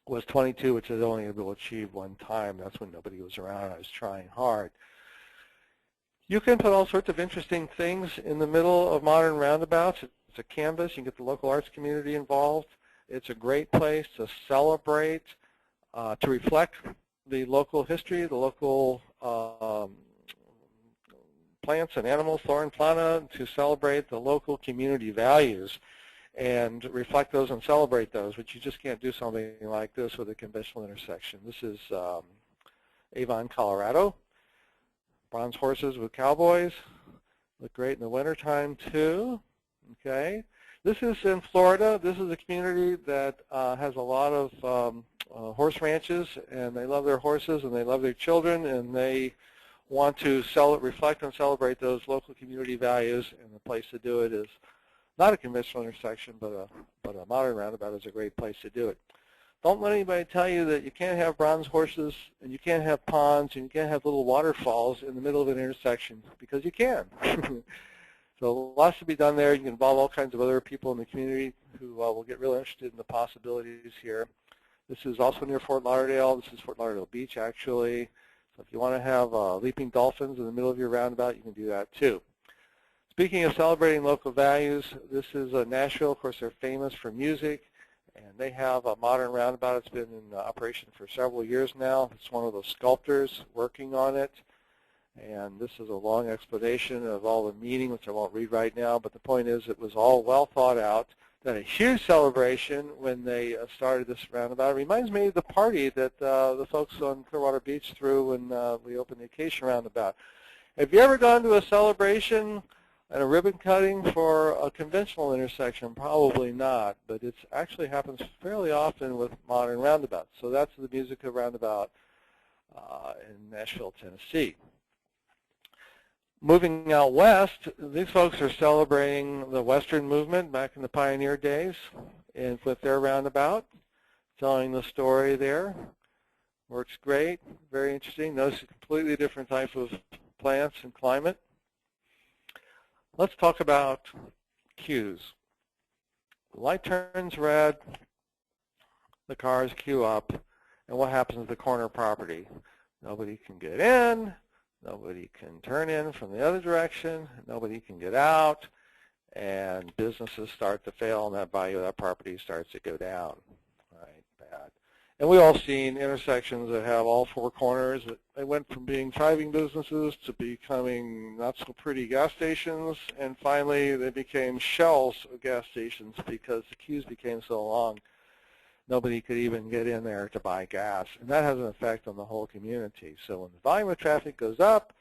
A: was 22, which I was only able to achieve one time. That's when nobody was around. I was trying hard. You can put all sorts of interesting things in the middle of modern roundabouts. It's a canvas. You can get the local arts community involved. It's a great place to celebrate, to reflect the local history, the local plants and animals, flora and fauna, to celebrate the local community values and reflect those and celebrate those, but you just can't do something like this with a conventional intersection. This is Avon, Colorado. Bronze horses with cowboys. Look great in the wintertime too. Okay. This is in Florida. This is a community that has a lot of horse ranches, and they love their horses and they love their children, and they want to reflect and celebrate those local community values, and the place to do it is not a conventional intersection, but a modern roundabout is a great place to do it. Don't let anybody tell you that you can't have bronze horses and you can't have ponds and you can't have little waterfalls in the middle of an intersection, because you can. So lots to be done there. You can involve all kinds of other people in the community who will get really interested in the possibilities here. This is also near Fort Lauderdale. This is Fort Lauderdale Beach, actually. So if you want to have leaping dolphins in the middle of your roundabout, you can do that too. Speaking of celebrating local values, this is Nashville. Of course, they're famous for music, and they have a modern roundabout. It's been in operation for several years now. It's one of the sculptors working on it, and this is a long explanation of all the meaning, which I won't read right now, but the point is it was all well thought out. Then a huge celebration when they started this roundabout. It reminds me of the party that the folks on Clearwater Beach threw when we opened the Acacia roundabout. Have you ever gone to a celebration and a ribbon cutting for a conventional intersection? Probably not, but it actually happens fairly often with modern roundabouts. So that's the music of roundabout in Nashville, Tennessee. Moving out west, these folks are celebrating the Western movement back in the pioneer days, and with their roundabout, telling the story there. Works great, very interesting. Notice a completely different type of plants and climate. Let's talk about queues. The light turns red, the cars queue up, and what happens to the corner property? Nobody can get in, nobody can turn in from the other direction, nobody can get out, and businesses start to fail, and that value of that property starts to go down. Right, bad. And we've all seen intersections that have all four corners. They went from being thriving businesses to becoming not so pretty gas stations, and finally they became shells of gas stations because the queues became so long nobody could even get in there to buy gas. And that has an effect on the whole community. So when the volume of traffic goes up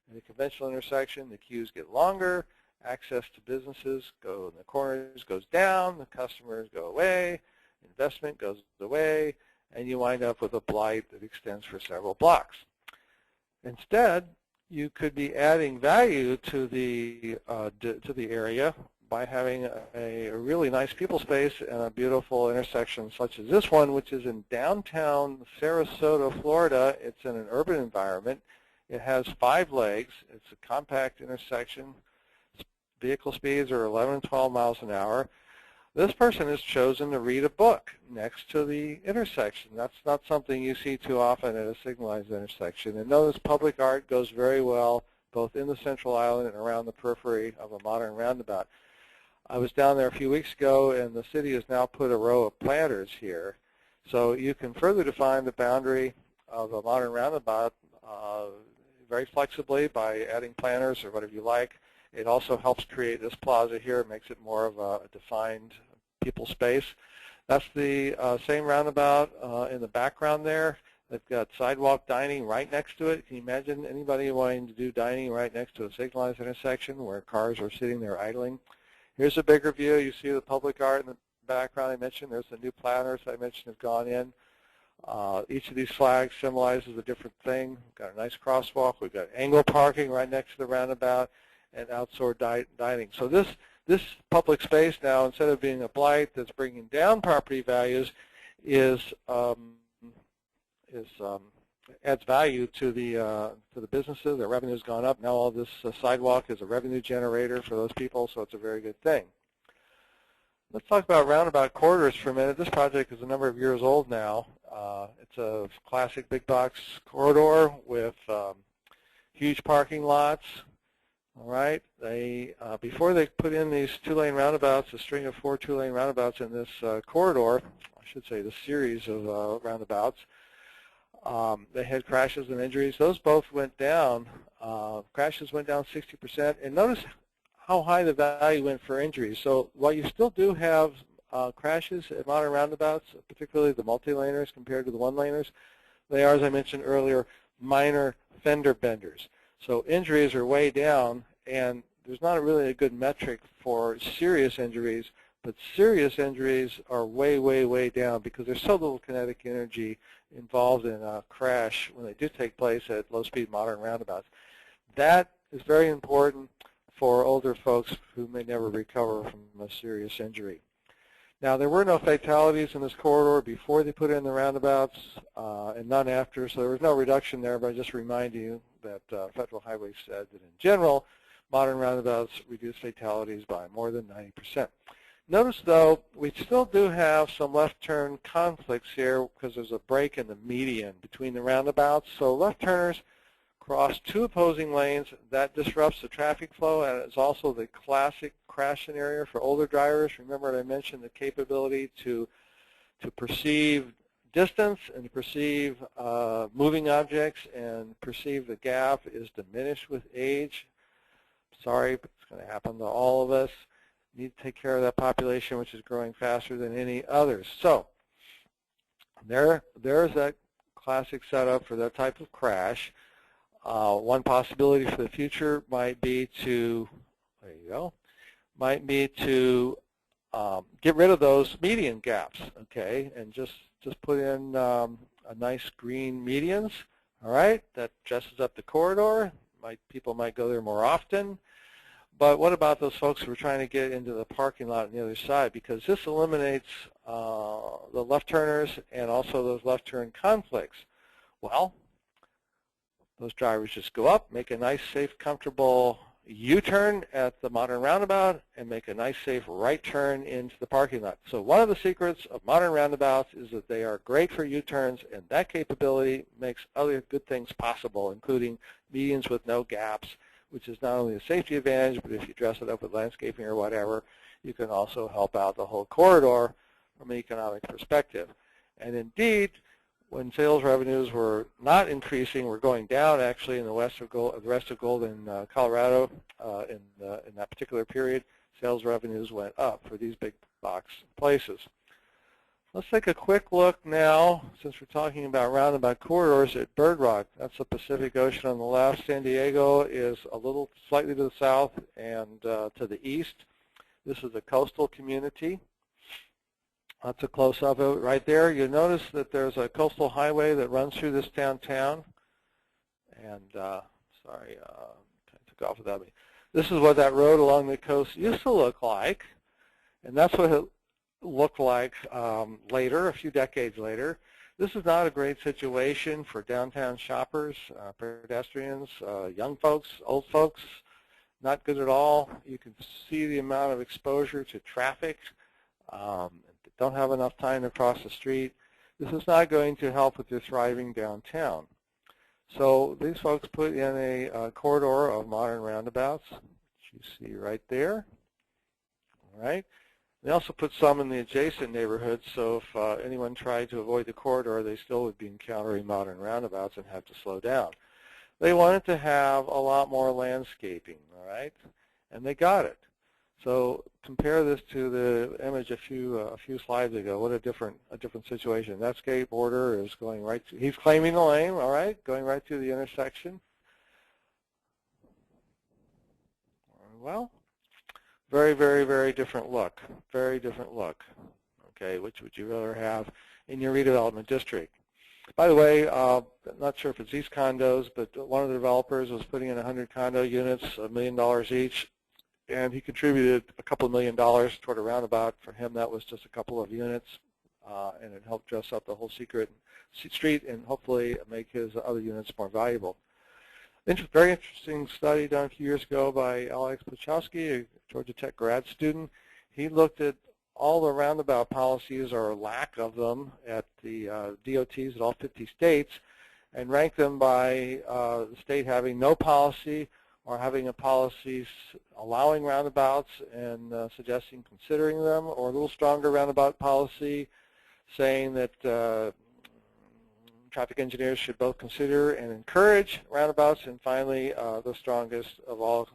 A: in a conventional intersection, the queues get longer, access to businesses go in the corners goes down, the customers go away, investment goes away, and you wind up with a blight that extends for several blocks. Instead, you could be adding value to the area by having a really nice people space and a beautiful intersection such as this one, which is in downtown Sarasota, Florida. It's in an urban environment. It has 5 legs. It's a compact intersection. Vehicle speeds are 11 and 12 miles an hour. This person has chosen to read a book next to the intersection. That's not something you see too often at a signalized intersection. And notice public art goes very well both in the central island and around the periphery of a modern roundabout. I was down there a few weeks ago, and the city has now put a row of planters here. So you can further define the boundary of a modern roundabout very flexibly by adding planters or whatever you like. It also helps create this plaza here. It makes it more of a defined people space. That's the same roundabout in the background there. They've got sidewalk dining right next to it. Can you imagine anybody wanting to do dining right next to a signalized intersection where cars are sitting there idling? Here's a bigger view. You see the public art in the background I mentioned. There's the new planters I mentioned have gone in. Each of these flags symbolizes a different thing. We've got a nice crosswalk. We've got angle parking right next to the roundabout and outdoor dining. So this public space now, instead of being a blight that's bringing down property values, is adds value to the businesses. Their revenue's gone up. Now all this sidewalk is a revenue generator for those people, so it's a very good thing. Let's talk about roundabout corridors for a minute. This project is a number of years old now. It's a classic big box corridor with huge parking lots. All right. They before they put in these two-lane roundabouts, a string of 4 two-lane roundabouts in this corridor, I should say the series of roundabouts, they had crashes and injuries. Those both went down. Crashes went down 60%. And notice how high the value went for injuries. So while you still do have crashes at modern roundabouts, particularly the multi-laners compared to the one-laners, they are, as I mentioned earlier, minor fender benders. So injuries are way down, and there's not really a good metric for serious injuries, but serious injuries are way, way, way down because there's so little kinetic energy involved in a crash when they do take place at low-speed modern roundabouts. That is very important for older folks who may never recover from a serious injury. Now, there were no fatalities in this corridor before they put in the roundabouts and none after, so there was no reduction there, but I just remind you that Federal Highway said that in general, modern roundabouts reduce fatalities by more than 90%. Notice, though, we still do have some left turn conflicts here because there's a break in the median between the roundabouts. So left turners cross 2 opposing lanes. That disrupts the traffic flow, and it's also the classic crash scenario for older drivers. Remember I mentioned the capability to perceive distance and to perceive moving objects and perceive the gap is diminished with age. Sorry, but it's going to happen to all of us. You need to take care of that population, which is growing faster than any others. So there's that classic setup for that type of crash. One possibility for the future might be to, there you go, might be to get rid of those median gaps, okay, and just put in a nice green medians, all right, that dresses up the corridor. People might go there more often. But what about those folks who are trying to get into the parking lot on the other side? Because this eliminates the left turners and also those left turn conflicts. Well, those drivers just go up, make a nice, safe, comfortable U-turn at the modern roundabout, and make a nice, safe right turn into the parking lot. So one of the secrets of modern roundabouts is that they are great for U-turns, and that capability makes other good things possible, including medians with no gaps, which is not only a safety advantage, but if you dress it up with landscaping or whatever, you can also help out the whole corridor from an economic perspective. And indeed, when sales revenues were not increasing, were going down actually in the rest of gold in Colorado in that particular period, sales revenues went up for these big box places. Let's take a quick look now, since we're talking about roundabout corridors, at Bird Rock. That's the Pacific Ocean on the left. San Diego is a little slightly to the south and to the east. This is a coastal community. That's a close-up of it right there. You'll notice that there's a coastal highway that runs through this downtown. And, sorry, I took off without me. This is what that road along the coast used to look like. And that's what it looked like later, a few decades later. This is not a great situation for downtown shoppers, pedestrians, young folks, old folks. Not good at all. You can see the amount of exposure to traffic. Don't have enough time to cross the street. This is not going to help with your thriving downtown. So these folks put in a corridor of modern roundabouts, which you see right there. All right. They also put some in the adjacent neighborhoods, so if anyone tried to avoid the corridor, they still would be encountering modern roundabouts and have to slow down. They wanted to have a lot more landscaping, all right, and they got it. So compare this to the image a few slides ago. What a different situation. That skateboarder is going right to, he's claiming the lane, all right, going right through the intersection. Well, very, very, very different look. Very different look. Okay, which would you rather have in your redevelopment district? By the way, not sure if it's these condos, but one of the developers was putting in 100 condo units, $1 million each, and he contributed a couple of $1 million toward a roundabout. For him, that was just a couple of units. and it helped dress up the whole street and hopefully make his other units more valuable. Very interesting study done a few years ago by Alex Pachowski, a Georgia Tech grad student. He looked at all the roundabout policies or lack of them at the DOTs at all 50 states and ranked them by the state having no policy or having a policy allowing roundabouts and suggesting considering them, or a little stronger roundabout policy saying that traffic engineers should both consider and encourage roundabouts, and finally the strongest of all,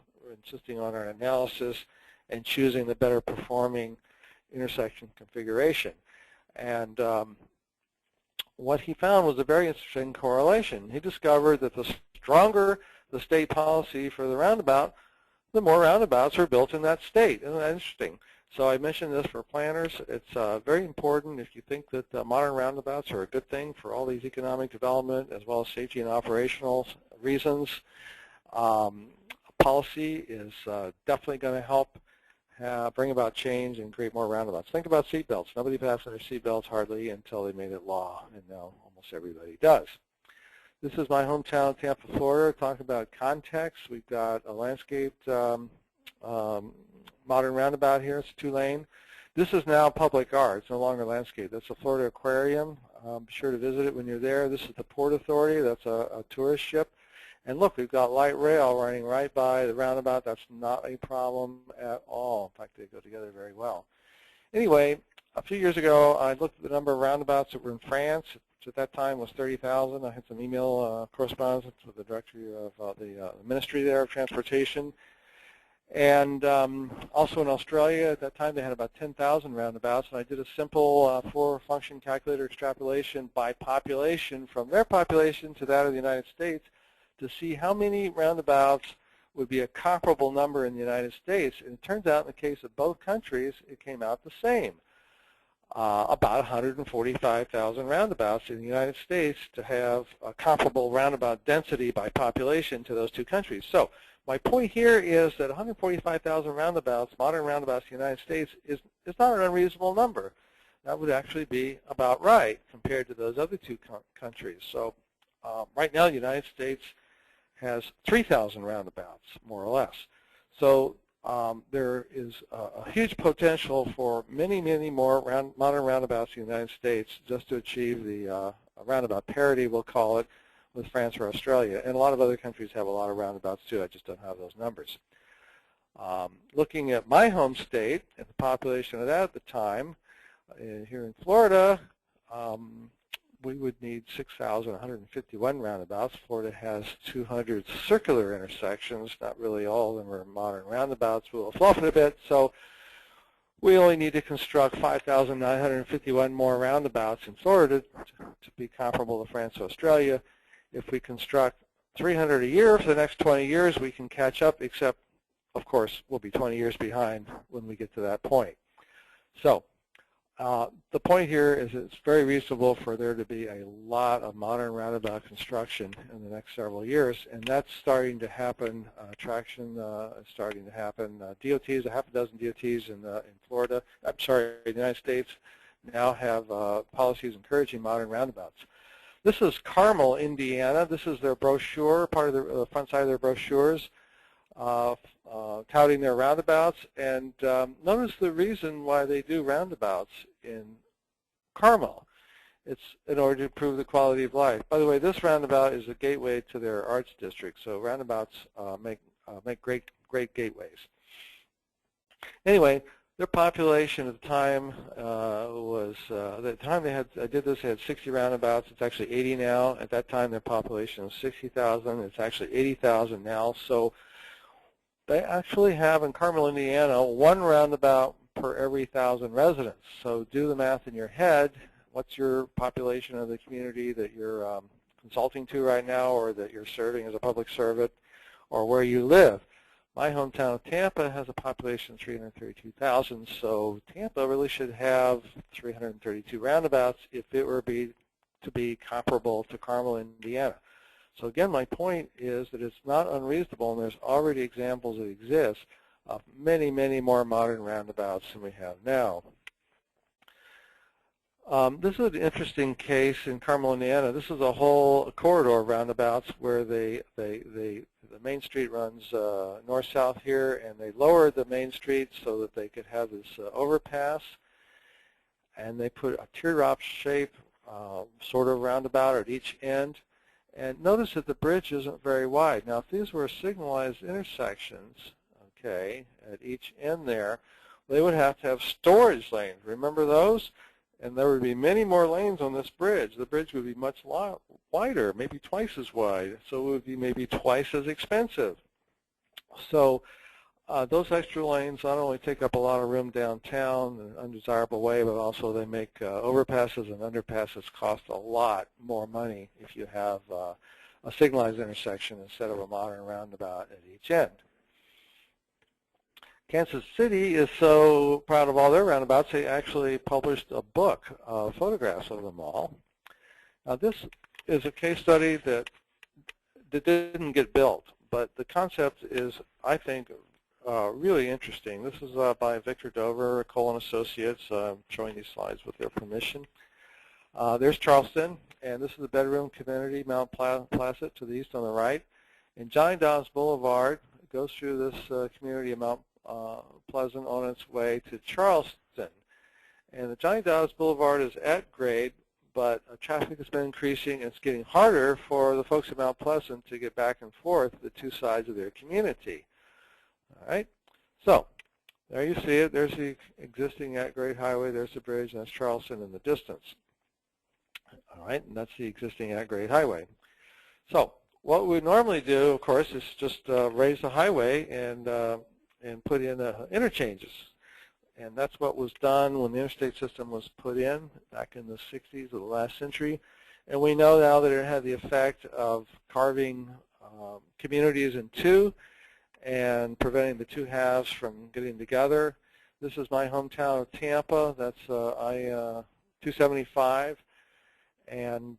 A: insisting on our analysis and choosing the better performing intersection configuration. And what he found was a very interesting correlation. He discovered that the stronger the state policy for the roundabout, the more roundabouts are built in that state. Isn't that interesting? So I mentioned this for planners. It's very important if you think that modern roundabouts are a good thing for all these economic development as well as safety and operational reasons. Policy is definitely going to help bring about change and create more roundabouts. Think about seatbelts. Nobody passed their seatbelts hardly until they made it law, and now almost everybody does. This is my hometown, Tampa, Florida. Talking about context, we've got a landscaped modern roundabout here. It's 2-lane. This is now public art. It's no longer landscape. That's the Florida Aquarium. Be sure to visit it when you're there. This is the Port Authority. That's a tourist ship. And look, we've got light rail running right by the roundabout. That's not a problem at all. In fact, they go together very well. Anyway, a few years ago, I looked at the number of roundabouts that were in France, which at that time was 30,000. I had some email correspondence with the director of the ministry there of transportation. And also in Australia, at that time, they had about 10,000 roundabouts. And I did a simple four-function calculator extrapolation by population from their population to that of the United States to see how many roundabouts would be a comparable number in the United States. And it turns out in the case of both countries, it came out the same. About 145,000 roundabouts in the United States to have a comparable roundabout density by population to those two countries. So my point here is that 145,000 roundabouts, modern roundabouts in the United States, is not an unreasonable number. That would actually be about right compared to those other two countries. So right now, the United States has 3,000 roundabouts, more or less. So there is a huge potential for many, many more modern roundabouts in the United States just to achieve the roundabout parity, we'll call it, with France or Australia. And a lot of other countries have a lot of roundabouts too. I just don't have those numbers. Looking at my home state and the population of that at the time, here in Florida, we would need 6,151 roundabouts. Florida has 200 circular intersections. Not really all of them are modern roundabouts. We'll fluff it a bit. So we only need to construct 5,951 more roundabouts in Florida to be comparable to France or Australia. If we construct 300 a year for the next 20 years, we can catch up, except, of course, we'll be 20 years behind when we get to that point. So the point here is it's very reasonable for there to be a lot of modern roundabout construction in the next several years, and that's starting to happen. Traction is starting to happen. DOTs, a half a dozen DOTs in Florida, I'm sorry, the United States, now have policies encouraging modern roundabouts. This is Carmel, Indiana. This is their brochure, part of the front side of their brochures, touting their roundabouts. And notice the reason why they do roundabouts in Carmel. It's in order to improve the quality of life. By the way, this roundabout is a gateway to their arts district, so roundabouts make great gateways. Anyway, their population at the time was, at the time I did this, they had 60 roundabouts. It's actually 80 now. At that time, their population was 60,000. It's actually 80,000 now. So they actually have in Carmel, Indiana, one roundabout per every 1,000 residents. So do the math in your head. What's your population of the community that you're consulting to right now, or that you're serving as a public servant, or where you live? My hometown of Tampa has a population of 332,000, so Tampa really should have 332 roundabouts if it were to be comparable to Carmel, Indiana. So again, my point is that it's not unreasonable, and there's already examples that exist of many, many more modern roundabouts than we have now. This is an interesting case in Carmel, Indiana. This is a whole corridor of roundabouts where the main street runs north-south here, and they lowered the main street so that they could have this overpass, and they put a teardrop shape sort of roundabout at each end. And notice that the bridge isn't very wide. Now, if these were signalized intersections, okay, at each end there, they would have to have storage lanes. Remember those? And there would be many more lanes on this bridge. The bridge would be much wider, maybe twice as wide, so it would be maybe twice as expensive. So those extra lanes not only take up a lot of room downtown in an undesirable way, but also they make overpasses and underpasses cost a lot more money if you have a signalized intersection instead of a modern roundabout at each end. Kansas City is so proud of all their roundabouts, they actually published a book of photographs of them all. Now, this is a case study that didn't get built, but the concept is, I think, really interesting. This is by Victor Dover, Cole & Associates. I'm showing these slides with their permission. There's Charleston, and this is the bedroom community, Mount Placid to the east on the right. And Johnny Dawes Boulevard goes through this community of Mount Pleasant on its way to Charleston. And the Johnny Dawes Boulevard is at grade, but traffic has been increasing, and it's getting harder for the folks at Mount Pleasant to get back and forth the two sides of their community. All right, so there you see it. There's the existing at-grade highway. There's the bridge, and that's Charleston in the distance. All right, and that's the existing at-grade highway. So what we normally do, of course, is just raise the highway and put in interchanges. And that's what was done when the interstate system was put in back in the 60s of the last century. And we know now that it had the effect of carving communities in two and preventing the two halves from getting together. This is my hometown of Tampa. That's I-275. And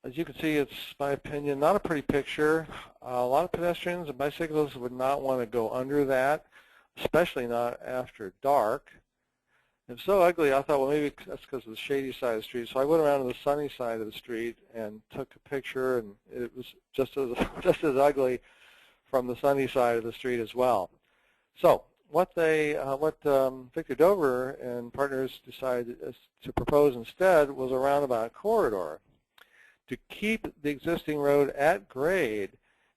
A: as you can see, it's, my opinion, not a pretty picture. A lot of pedestrians and bicyclists would not want to go under that, especially not after dark. It's so ugly, I thought, well, maybe that's because of the shady side of the street. So I went around to the sunny side of the street and took a picture, and it was just as ugly from the sunny side of the street as well. So what Victor Dover and partners decided to propose instead was a roundabout corridor to keep the existing road at grade,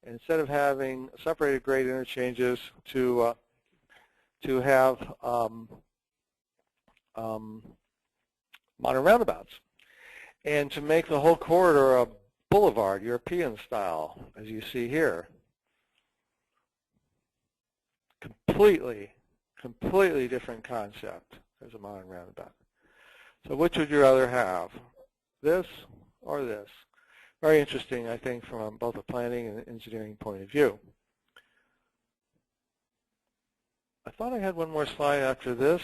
A: and instead of having separated grade interchanges, to have modern roundabouts, and to make the whole corridor a boulevard, European style, as you see here. Completely different concept as a modern roundabout. So which would you rather have, this or this? Very interesting, I think, from both a planning and engineering point of view. I thought I had one more slide after this,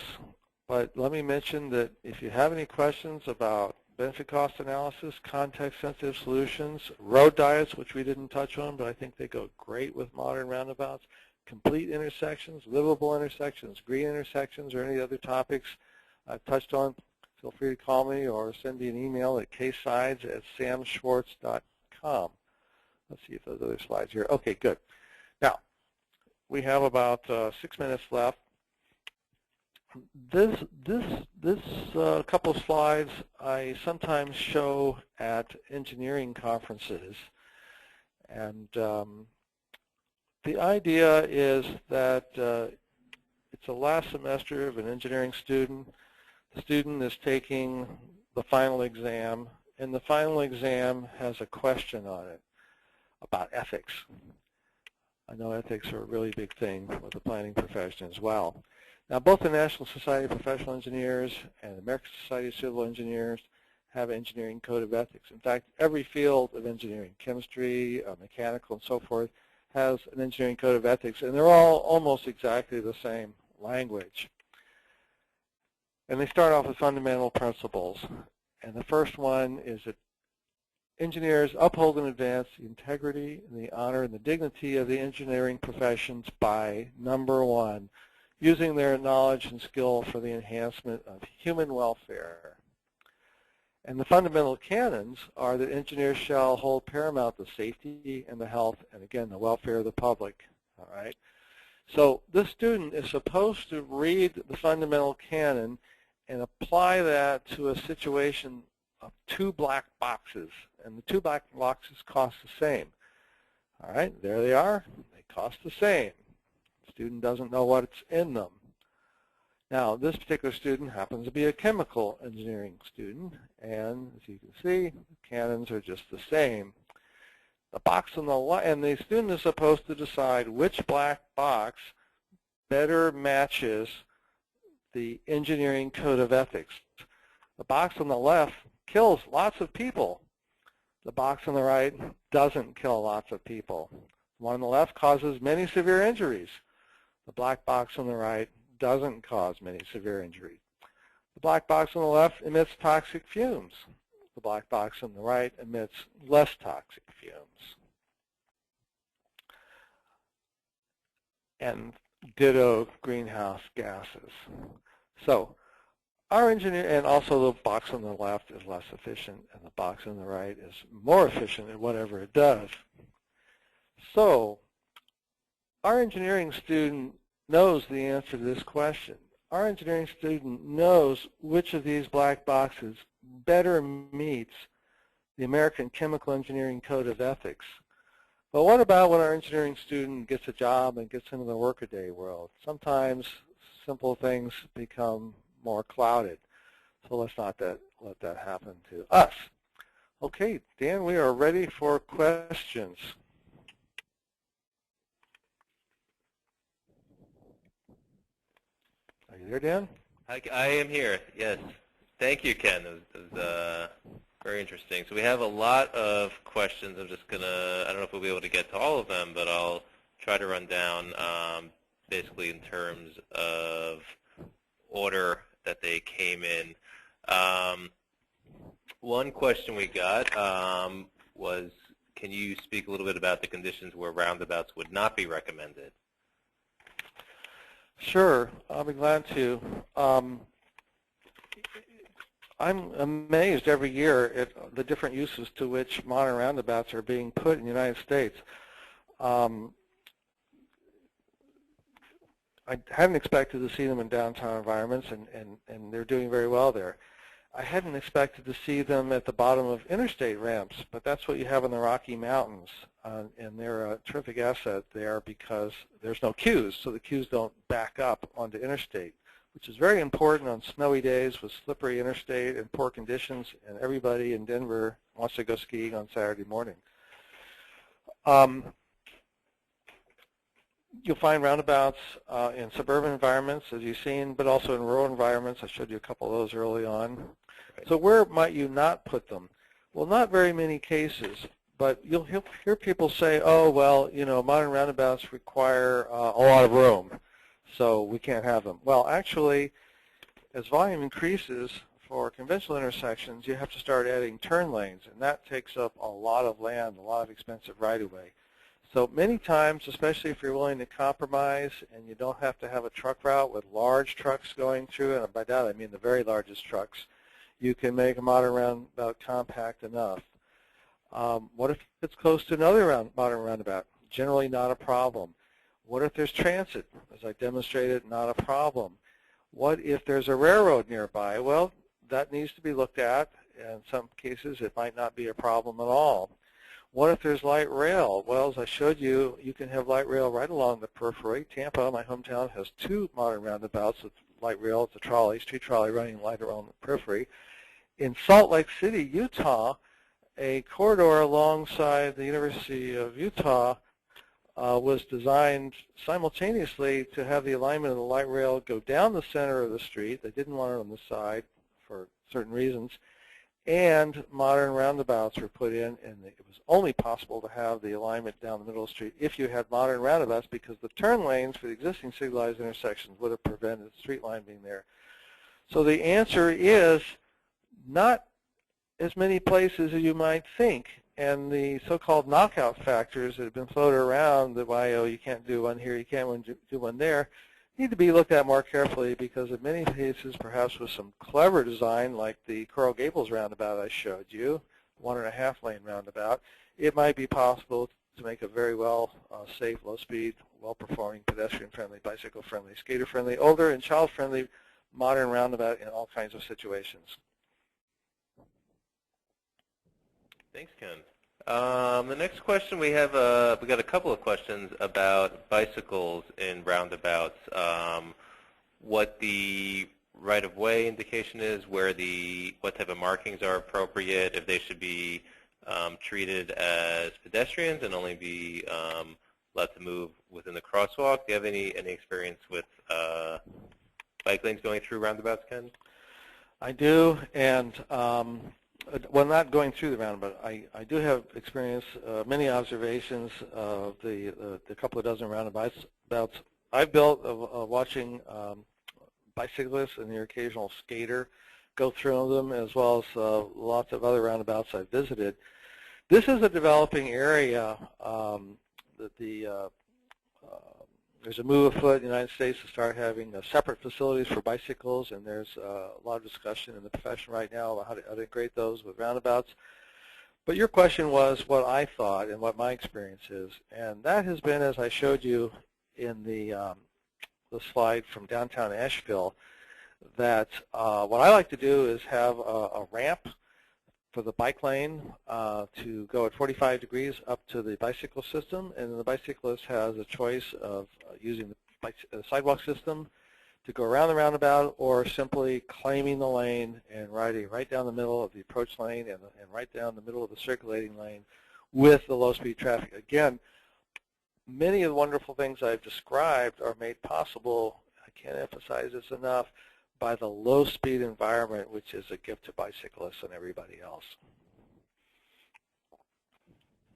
A: but let me mention that if you have any questions about benefit cost analysis, context-sensitive solutions, road diets, which we didn't touch on, but I think they go great with modern roundabouts, complete intersections, livable intersections, green intersections, or any other topics I've touched on, feel free to call me or send me an email at ksides@samschwartz.com. Let's see if those other slides here. Okay, good. Now, we have about 6 minutes left. This couple of slides I sometimes show at engineering conferences, and the idea is that it's the last semester of an engineering student. The student is taking the final exam, and the final exam has a question on it about ethics. I know ethics are a really big thing with the planning profession as well. Now, both the National Society of Professional Engineers and the American Society of Civil Engineers have an engineering code of ethics. In fact, every field of engineering, chemistry, mechanical, and so forth, has an engineering code of ethics, and they're all almost exactly the same language. And they start off with fundamental principles. And the first one is that engineers uphold and advance the integrity and the honor and the dignity of the engineering professions by, number one, using their knowledge and skill for the enhancement of human welfare. And the fundamental canons are that engineers shall hold paramount the safety and the health and, again, the welfare of the public. All right. So this student is supposed to read the fundamental canon and apply that to a situation of two black boxes. And the two black boxes cost the same. All right, there they are. They cost the same. The student doesn't know what's in them. Now, this particular student happens to be a chemical engineering student, and as you can see, the canons are just the same. The box on the left, and the student is supposed to decide which black box better matches the engineering code of ethics. The box on the left kills lots of people. The box on the right doesn't kill lots of people. The one on the left causes many severe injuries. The black box on the right doesn't cause many severe injuries. The black box on the left emits toxic fumes. The black box on the right emits less toxic fumes. And ditto greenhouse gases. So our engineer, and also the box on the left is less efficient, and the box on the right is more efficient at whatever it does. So our engineering student knows the answer to this question. Our engineering student knows which of these black boxes better meets the American Chemical Engineering Code of Ethics. But what about when our engineering student gets a job and gets into the workaday world? Sometimes simple things become more clouded. So let's not let that happen to us. Okay, Dan, we are ready for questions. Are you there, Dan?
B: I am here, yes. Thank you, Ken. It was very interesting. So we have a lot of questions. I'm just going to, I don't know if we'll be able to get to all of them, but I'll try to run down basically in terms of order that they came in. One question we got was, can you speak a little bit about the conditions where roundabouts would not be recommended?
A: Sure, I'll be glad to. I'm amazed every year at the different uses to which modern roundabouts are being put in the United States. I hadn't expected to see them in downtown environments, and they're doing very well there. I hadn't expected to see them at the bottom of interstate ramps, but that's what you have in the Rocky Mountains, and they're a terrific asset there because there's no queues, so the queues don't back up onto interstate, which is very important on snowy days with slippery interstate and poor conditions, and everybody in Denver wants to go skiing on Saturday morning. You'll find roundabouts in suburban environments, as you've seen, but also in rural environments. I showed you a couple of those early on. Right. So where might you not put them? Well, not very many cases, but you'll hear people say, oh, well, you know, modern roundabouts require a lot of room, so we can't have them. Well, actually, as volume increases for conventional intersections, you have to start adding turn lanes, and that takes up a lot of land, a lot of expensive right-of-way. So many times, especially if you're willing to compromise and you don't have to have a truck route with large trucks going through, and by that I mean the very largest trucks, you can make a modern roundabout compact enough. What if it's close to another modern roundabout? Generally not a problem. What if there's transit? As I demonstrated, not a problem. What if there's a railroad nearby? Well, that needs to be looked at. In some cases, it might not be a problem at all. What if there's light rail? Well, as I showed you, you can have light rail right along the periphery. Tampa, my hometown, has two modern roundabouts with light rail. It's a trolley, street trolley running light along the periphery. In Salt Lake City, Utah, a corridor alongside the University of Utah was designed simultaneously to have the alignment of the light rail go down the center of the street. They didn't want it on the side for certain reasons. And modern roundabouts were put in, and it was only possible to have the alignment down the middle of the street if you had modern roundabouts, because the turn lanes for the existing signalized intersections would have prevented the street line being there. So the answer is not as many places as you might think, and the so-called knockout factors that have been floated around, that why, oh, you can't do one here, you can't do one there, need to be looked at more carefully because in many cases, perhaps with some clever design like the Coral Gables roundabout I showed you, 1.5 lane roundabout, it might be possible to make a very safe, low-speed, well-performing, pedestrian-friendly, bicycle-friendly, skater-friendly, older and child-friendly modern roundabout in all kinds of situations.
B: Thanks, Ken. The next question we have, we got a couple of questions about bicycles in roundabouts. What the right-of-way indication is, what type of markings are appropriate, if they should be treated as pedestrians and only be allowed to move within the crosswalk. Do you have any experience with bike lanes going through roundabouts, Ken?
A: I do, and well, not going through the roundabout. I do have experience, many observations of the couple of dozen roundabouts I've built of watching bicyclists and your occasional skater go through them, as well as lots of other roundabouts I've visited. This is a developing area. There's a move afoot in the United States to start having separate facilities for bicycles, and there's a lot of discussion in the profession right now about how to integrate those with roundabouts. But your question was what I thought and what my experience is, and that has been, as I showed you in the slide from downtown Asheville, that what I like to do is have a ramp for the bike lane to go at 45 degrees up to the bicycle system, and the bicyclist has a choice of using the sidewalk system to go around the roundabout or simply claiming the lane and riding right down the middle of the approach lane and right down the middle of the circulating lane with the low-speed traffic. Again, many of the wonderful things I've described are made possible, I can't emphasize this enough, by the low-speed environment, which is a gift to bicyclists and everybody else.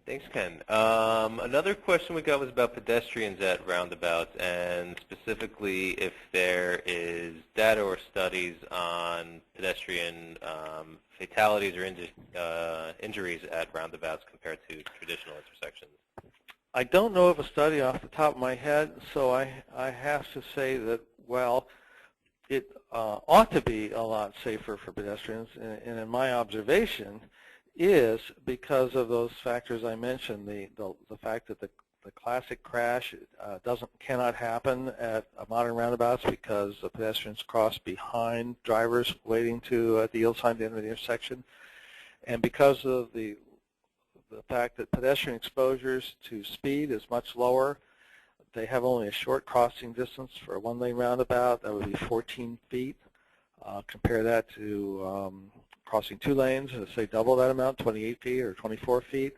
B: Thanks, Ken. Another question we got was about pedestrians at roundabouts, and specifically if there is data or studies on pedestrian fatalities or injuries at roundabouts compared to traditional intersections.
A: I don't know of a study off the top of my head, so I have to say that, well, it ought to be a lot safer for pedestrians, and in my observation is because of those factors I mentioned, the fact that the classic crash cannot happen at modern roundabouts because the pedestrians cross behind drivers waiting at the yield sign to enter the intersection, and because of the fact that pedestrian exposures to speed is much lower. They have only a short crossing distance for a one-lane roundabout. That would be 14 feet. Compare that to crossing 2 lanes, say double that amount, 28 feet or 24 feet.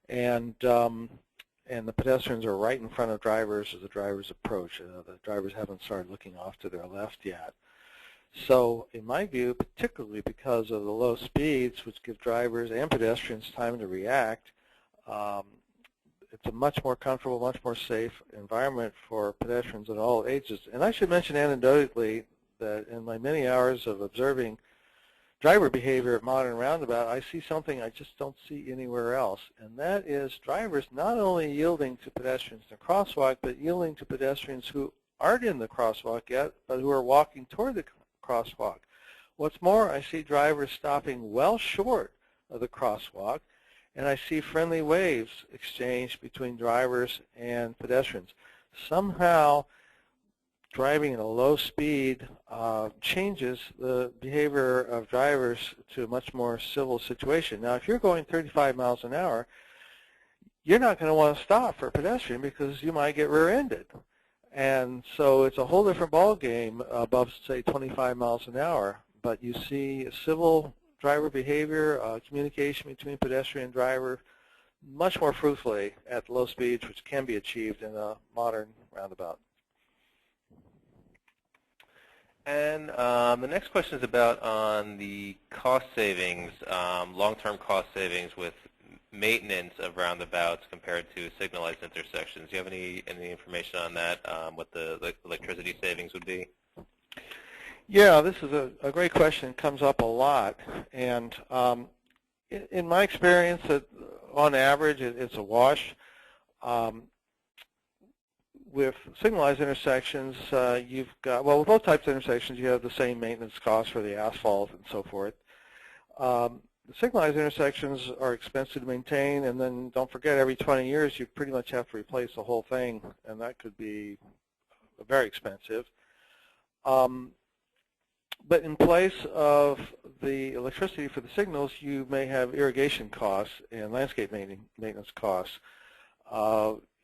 A: And the pedestrians are right in front of drivers as the drivers approach. The drivers haven't started looking off to their left yet. So in my view, particularly because of the low speeds, which give drivers and pedestrians time to react, it's a much more comfortable, much more safe environment for pedestrians at all ages. And I should mention anecdotally that in my many hours of observing driver behavior at modern roundabout, I see something I just don't see anywhere else, and that is drivers not only yielding to pedestrians in the crosswalk, but yielding to pedestrians who aren't in the crosswalk yet, but who are walking toward the crosswalk. What's more, I see drivers stopping well short of the crosswalk, and I see friendly waves exchanged between drivers and pedestrians. Somehow, driving at a low speed changes the behavior of drivers to a much more civil situation. Now, if you're going 35 miles an hour, you're not going to want to stop for a pedestrian because you might get rear-ended. And so it's a whole different ballgame above, say, 25 miles an hour. But you see civil driver behavior, communication between pedestrian and driver much more fruitfully at low speeds, which can be achieved in a modern roundabout.
B: And the next question is about on the cost savings, long-term cost savings with maintenance of roundabouts compared to signalized intersections. Do you have any information on that, what the electricity savings would be?
A: Yeah, this is a great question. It comes up a lot. And in my experience, on average, it's a wash. with signalized intersections, you've got, well, with both types of intersections, you have the same maintenance costs for the asphalt and so forth. The signalized intersections are expensive to maintain, and then don't forget, every 20 years, you pretty much have to replace the whole thing, and that could be very expensive. But in place of the electricity for the signals, you may have irrigation costs and landscape maintenance costs.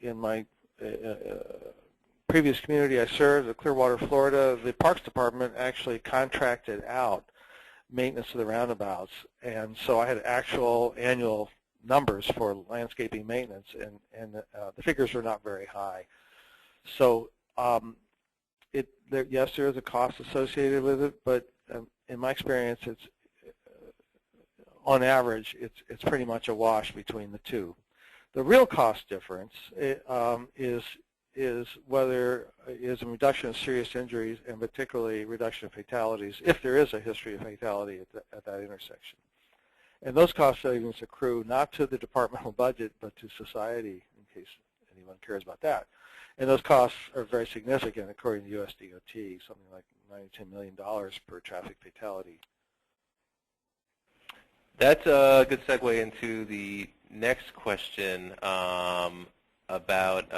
A: In my previous community I served, at Clearwater, Florida, the Parks Department actually contracted out maintenance of the roundabouts, and so I had actual annual numbers for landscaping maintenance, and the figures are not very high. So yes, there is a cost associated with it, but in my experience, it's on average, it's pretty much a wash between the two. The real cost difference is whether is a reduction of serious injuries, and particularly reduction of fatalities, if there is a history of fatality at that intersection. And those cost savings accrue not to the departmental budget, but to society, in case anyone cares about that. And those costs are very significant, according to USDOT, something like $92 million per traffic fatality.
B: That's a good segue into the next question about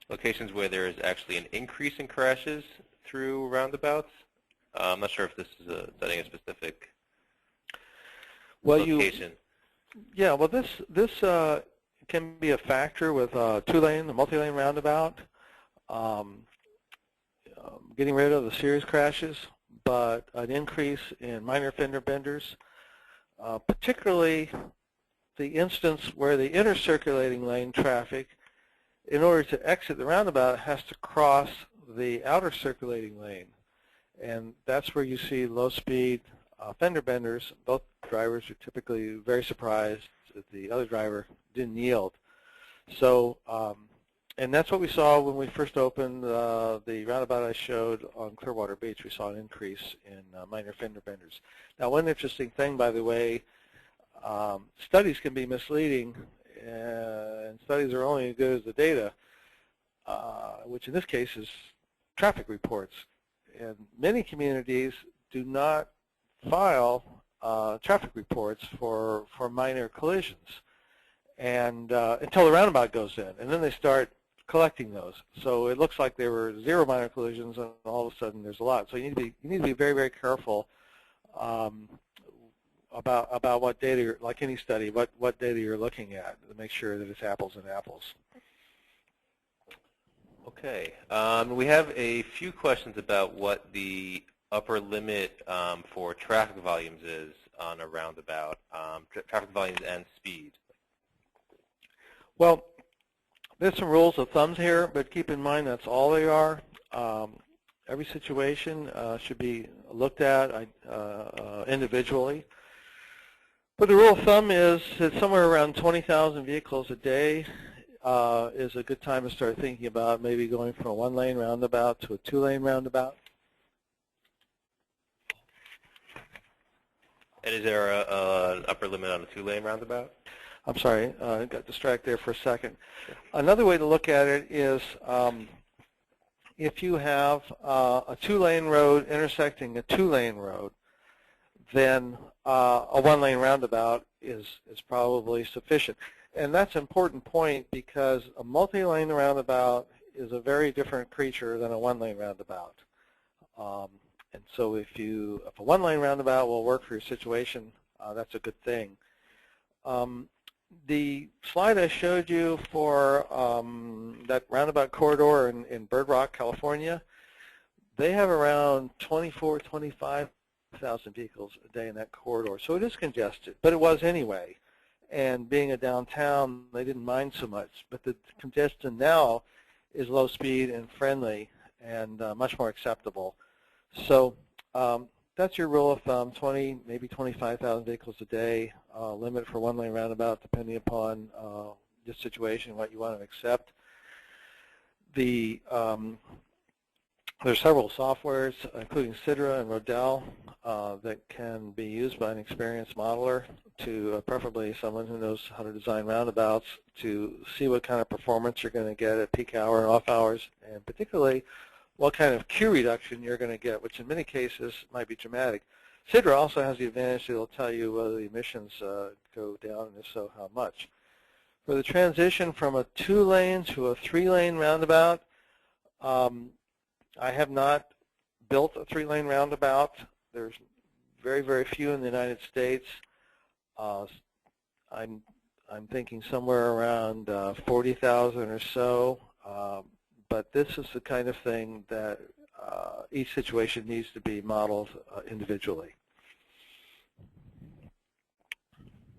B: locations where there is actually an increase in crashes through roundabouts. I'm not sure if this is setting a specific location.
A: Yeah, well, this can be a factor with two-lane, the multi-lane roundabout, getting rid of the serious crashes, but an increase in minor fender benders, particularly the instance where the inner circulating lane traffic, in order to exit the roundabout, has to cross the outer circulating lane. And that's where you see low-speed fender benders. Both drivers are typically very surprised that the other driver didn't yield. So, and that's what we saw when we first opened the roundabout I showed on Clearwater Beach. We saw an increase in minor fender benders. Now, one interesting thing, by the way, studies can be misleading, and studies are only as good as the data, which in this case is traffic reports. And many communities do not file traffic reports for minor collisions, and until the roundabout goes in, and then they start collecting those. So it looks like there were 0 minor collisions, and all of a sudden there's a lot. So you need to be very, very careful about what data, like any study, what data you're looking at to make sure that it's apples and apples.
B: Okay, we have a few questions about what the upper limit for traffic volumes is on a roundabout, traffic volumes and speed.
A: Well, there's some rules of thumbs here, but keep in mind that's all they are. Every situation should be looked at individually. But the rule of thumb is that somewhere around 20,000 vehicles a day is a good time to start thinking about maybe going from a one-lane roundabout to a two-lane roundabout.
B: And is there an upper limit on a two-lane roundabout?
A: I'm sorry, I got distracted there for a second. Another way to look at it is if you have a two-lane road intersecting a two-lane road, then a one-lane roundabout is probably sufficient. And that's an important point because a multi-lane roundabout is a very different creature than a one-lane roundabout. And so if a one-lane roundabout will work for your situation, that's a good thing. The slide I showed you for that roundabout corridor in Bird Rock, California, they have around 25,000 vehicles a day in that corridor. So it is congested, but it was anyway. And being a downtown, they didn't mind so much. But the congestion now is low speed and friendly and much more acceptable. So that's your rule of thumb, 20, maybe 25,000 vehicles a day, limit for one-lane roundabout depending upon your situation, what you want to accept. The There's several softwares, including Sidra and Rodel, that can be used by an experienced modeler to, preferably someone who knows how to design roundabouts, to see what kind of performance you're going to get at peak hour and off hours, and particularly what kind of Q reduction you're going to get, which in many cases might be dramatic. Sidra also has the advantage that it'll tell you whether the emissions go down, and if so, how much. For the transition from a 2-lane to a 3-lane roundabout, I have not built a 3-lane roundabout. There's very, very few in the United States. I'm thinking somewhere around 40,000 or so. But this is the kind of thing that each situation needs to be modeled individually.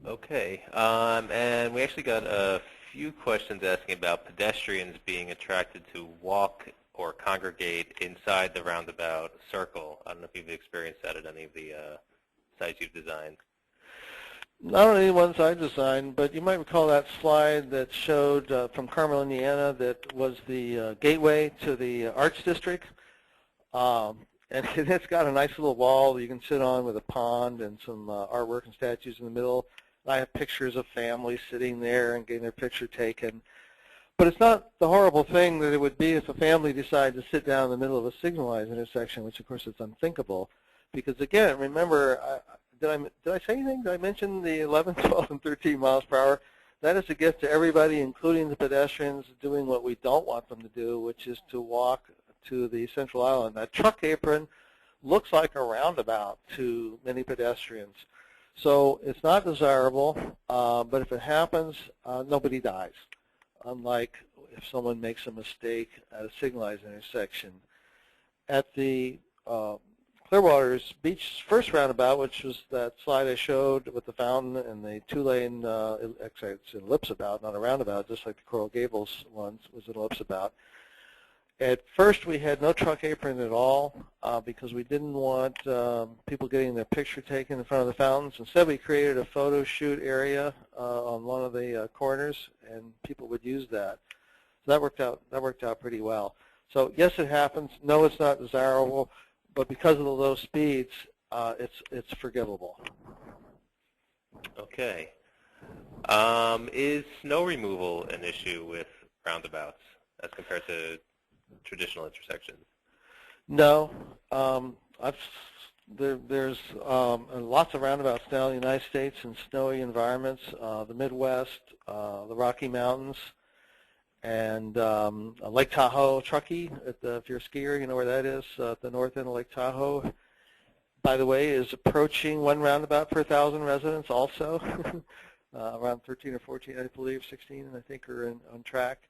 B: Okay, and we actually got a few questions asking about pedestrians being attracted to walk or congregate inside the roundabout circle. I don't know if you've experienced that at any of the sites you've designed.
A: Not on any ones I designed, but you might recall that slide that showed from Carmel, Indiana, that was the gateway to the Arts District. And it's got a nice little wall you can sit on with a pond and some artwork and statues in the middle. I have pictures of families sitting there and getting their picture taken. But it's not the horrible thing that it would be if a family decided to sit down in the middle of a signalized intersection, which of course is unthinkable. Because again, remember, did I say anything? Did I mention the 11, 12, and 13 miles per hour? That is a gift to everybody, including the pedestrians, doing what we don't want them to do, which is to walk to the central island. That truck apron looks like a roundabout to many pedestrians. So it's not desirable, but if it happens, nobody dies, unlike if someone makes a mistake at a signalized intersection. At the Clearwater's Beach first roundabout, which was that slide I showed with the fountain and the 2-lane, actually it's an ellipse-about, not a roundabout, just like the Coral Gables one was an ellipse-about. At first, we had no truck apron at all because we didn't want people getting their picture taken in front of the fountains. Instead, we created a photo shoot area on one of the corners, and people would use that. So that worked out. That worked out pretty well. So yes, it happens. No, it's not desirable, but because of the low speeds, it's forgivable.
B: Okay. Is snow removal an issue with roundabouts as compared to traditional intersections?
A: No. There's lots of roundabouts now in the United States in snowy environments, the Midwest, the Rocky Mountains, and Lake Tahoe, Truckee. If you're a skier, you know where that is, at the north end of Lake Tahoe. By the way, is approaching 1 roundabout per 1,000 residents also. Around 13 or 14, I believe, 16, I think, are on track.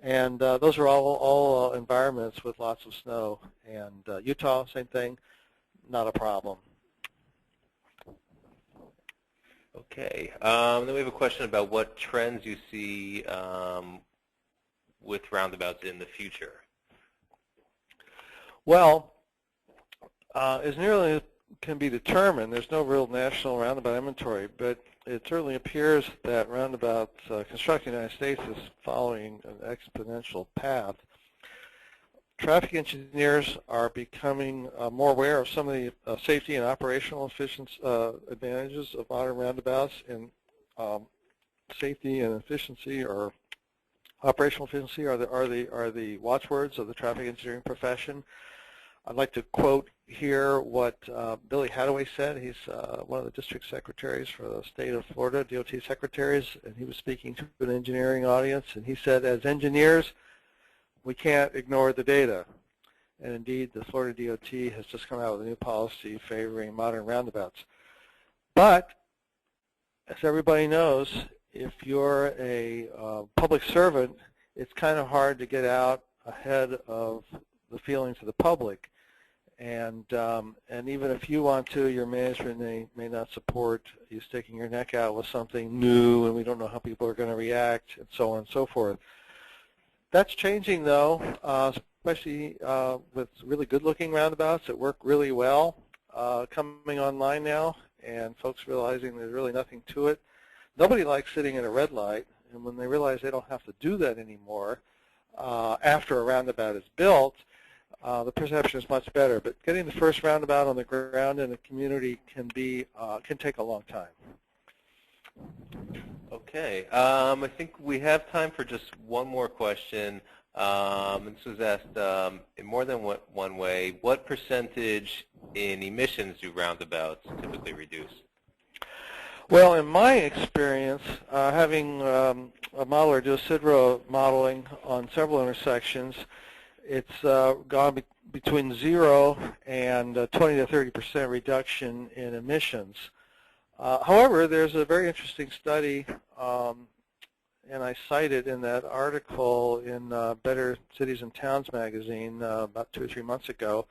A: And those are all environments with lots of snow. And Utah, same thing, not a problem.
B: Okay. Then we have a question about what trends you see with roundabouts in the future.
A: Well, as nearly as can be determined, there's no real national roundabout inventory, but it certainly appears that roundabout construction in the United States is following an exponential path. Traffic engineers are becoming more aware of some of the safety and operational efficiency advantages of modern roundabouts, and safety and efficiency, or operational efficiency, are the watchwords of the traffic engineering profession. I'd like to quote here what Billy Hadaway said. He's one of the district secretaries for the state of Florida, DOT secretaries, and he was speaking to an engineering audience, and he said, as engineers, we can't ignore the data. And indeed, the Florida DOT has just come out with a new policy favoring modern roundabouts. But, as everybody knows, if you're a public servant, it's kind of hard to get out ahead of the feelings of the public. And even if you want to, your management may not support you sticking your neck out with something new, and we don't know how people are going to react, and so on and so forth. That's changing, though, especially with really good-looking roundabouts that work really well coming online now, and folks realizing there's really nothing to it. Nobody likes sitting at a red light, and when they realize they don't have to do that anymore after a roundabout is built, the perception is much better. But getting the first roundabout on the ground in a community can take a long time.
B: Okay. I think we have time for just one more question. This was asked in more than one way. What percentage in emissions do roundabouts typically reduce?
A: Well, in my experience, having a modeler do Sidro modeling on several intersections, it's gone between 0 and 20 to 30% reduction in emissions. However, there's a very interesting study, and I cited in that article in Better Cities and Towns magazine about 2 or 3 months ago,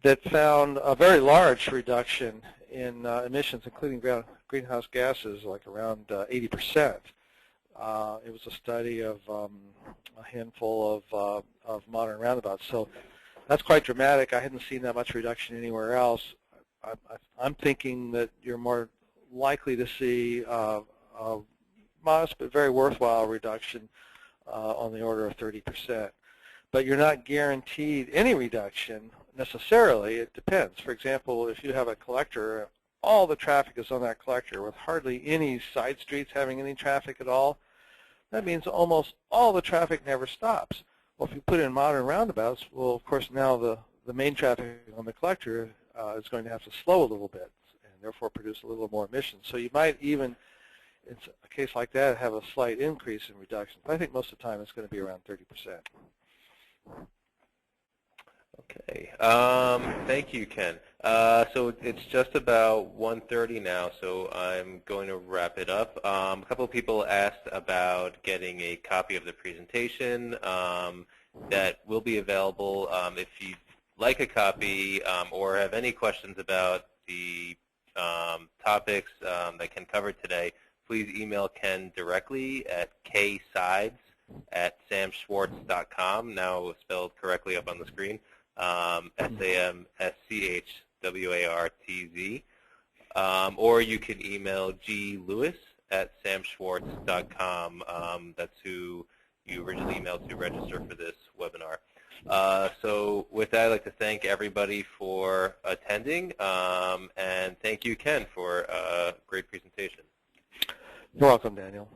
A: that found a very large reduction in emissions, including greenhouse gases, like around 80%. It was a study of a handful of modern roundabouts. So that's quite dramatic. I hadn't seen that much reduction anywhere else. I'm thinking that you're more likely to see a modest but very worthwhile reduction on the order of 30%. But you're not guaranteed any reduction necessarily. It depends. For example, if you have a collector, all the traffic is on that collector with hardly any side streets having any traffic at all, that means almost all the traffic never stops. Well, if you put in modern roundabouts, well, of course, now the main traffic on the collector is going to have to slow a little bit and therefore produce a little more emissions. So you might even, in a case like that, have a slight increase in reduction. But I think most of the time it's going to be around 30%.
B: Okay. Thank you, Ken. So it's just about 1:30 now, so I'm going to wrap it up. A couple of people asked about getting a copy of the presentation that will be available. If you'd like a copy or have any questions about the topics that Ken covered today, please email Ken directly at ksides@samschwartz.com, now spelled correctly up on the screen. SAMSCHWARTZ, or you can email glewis@samschwartz.com. That's who you originally emailed to register for this webinar. So with that, I'd like to thank everybody for attending, and thank you, Ken, for a great presentation.
A: You're welcome, Daniel.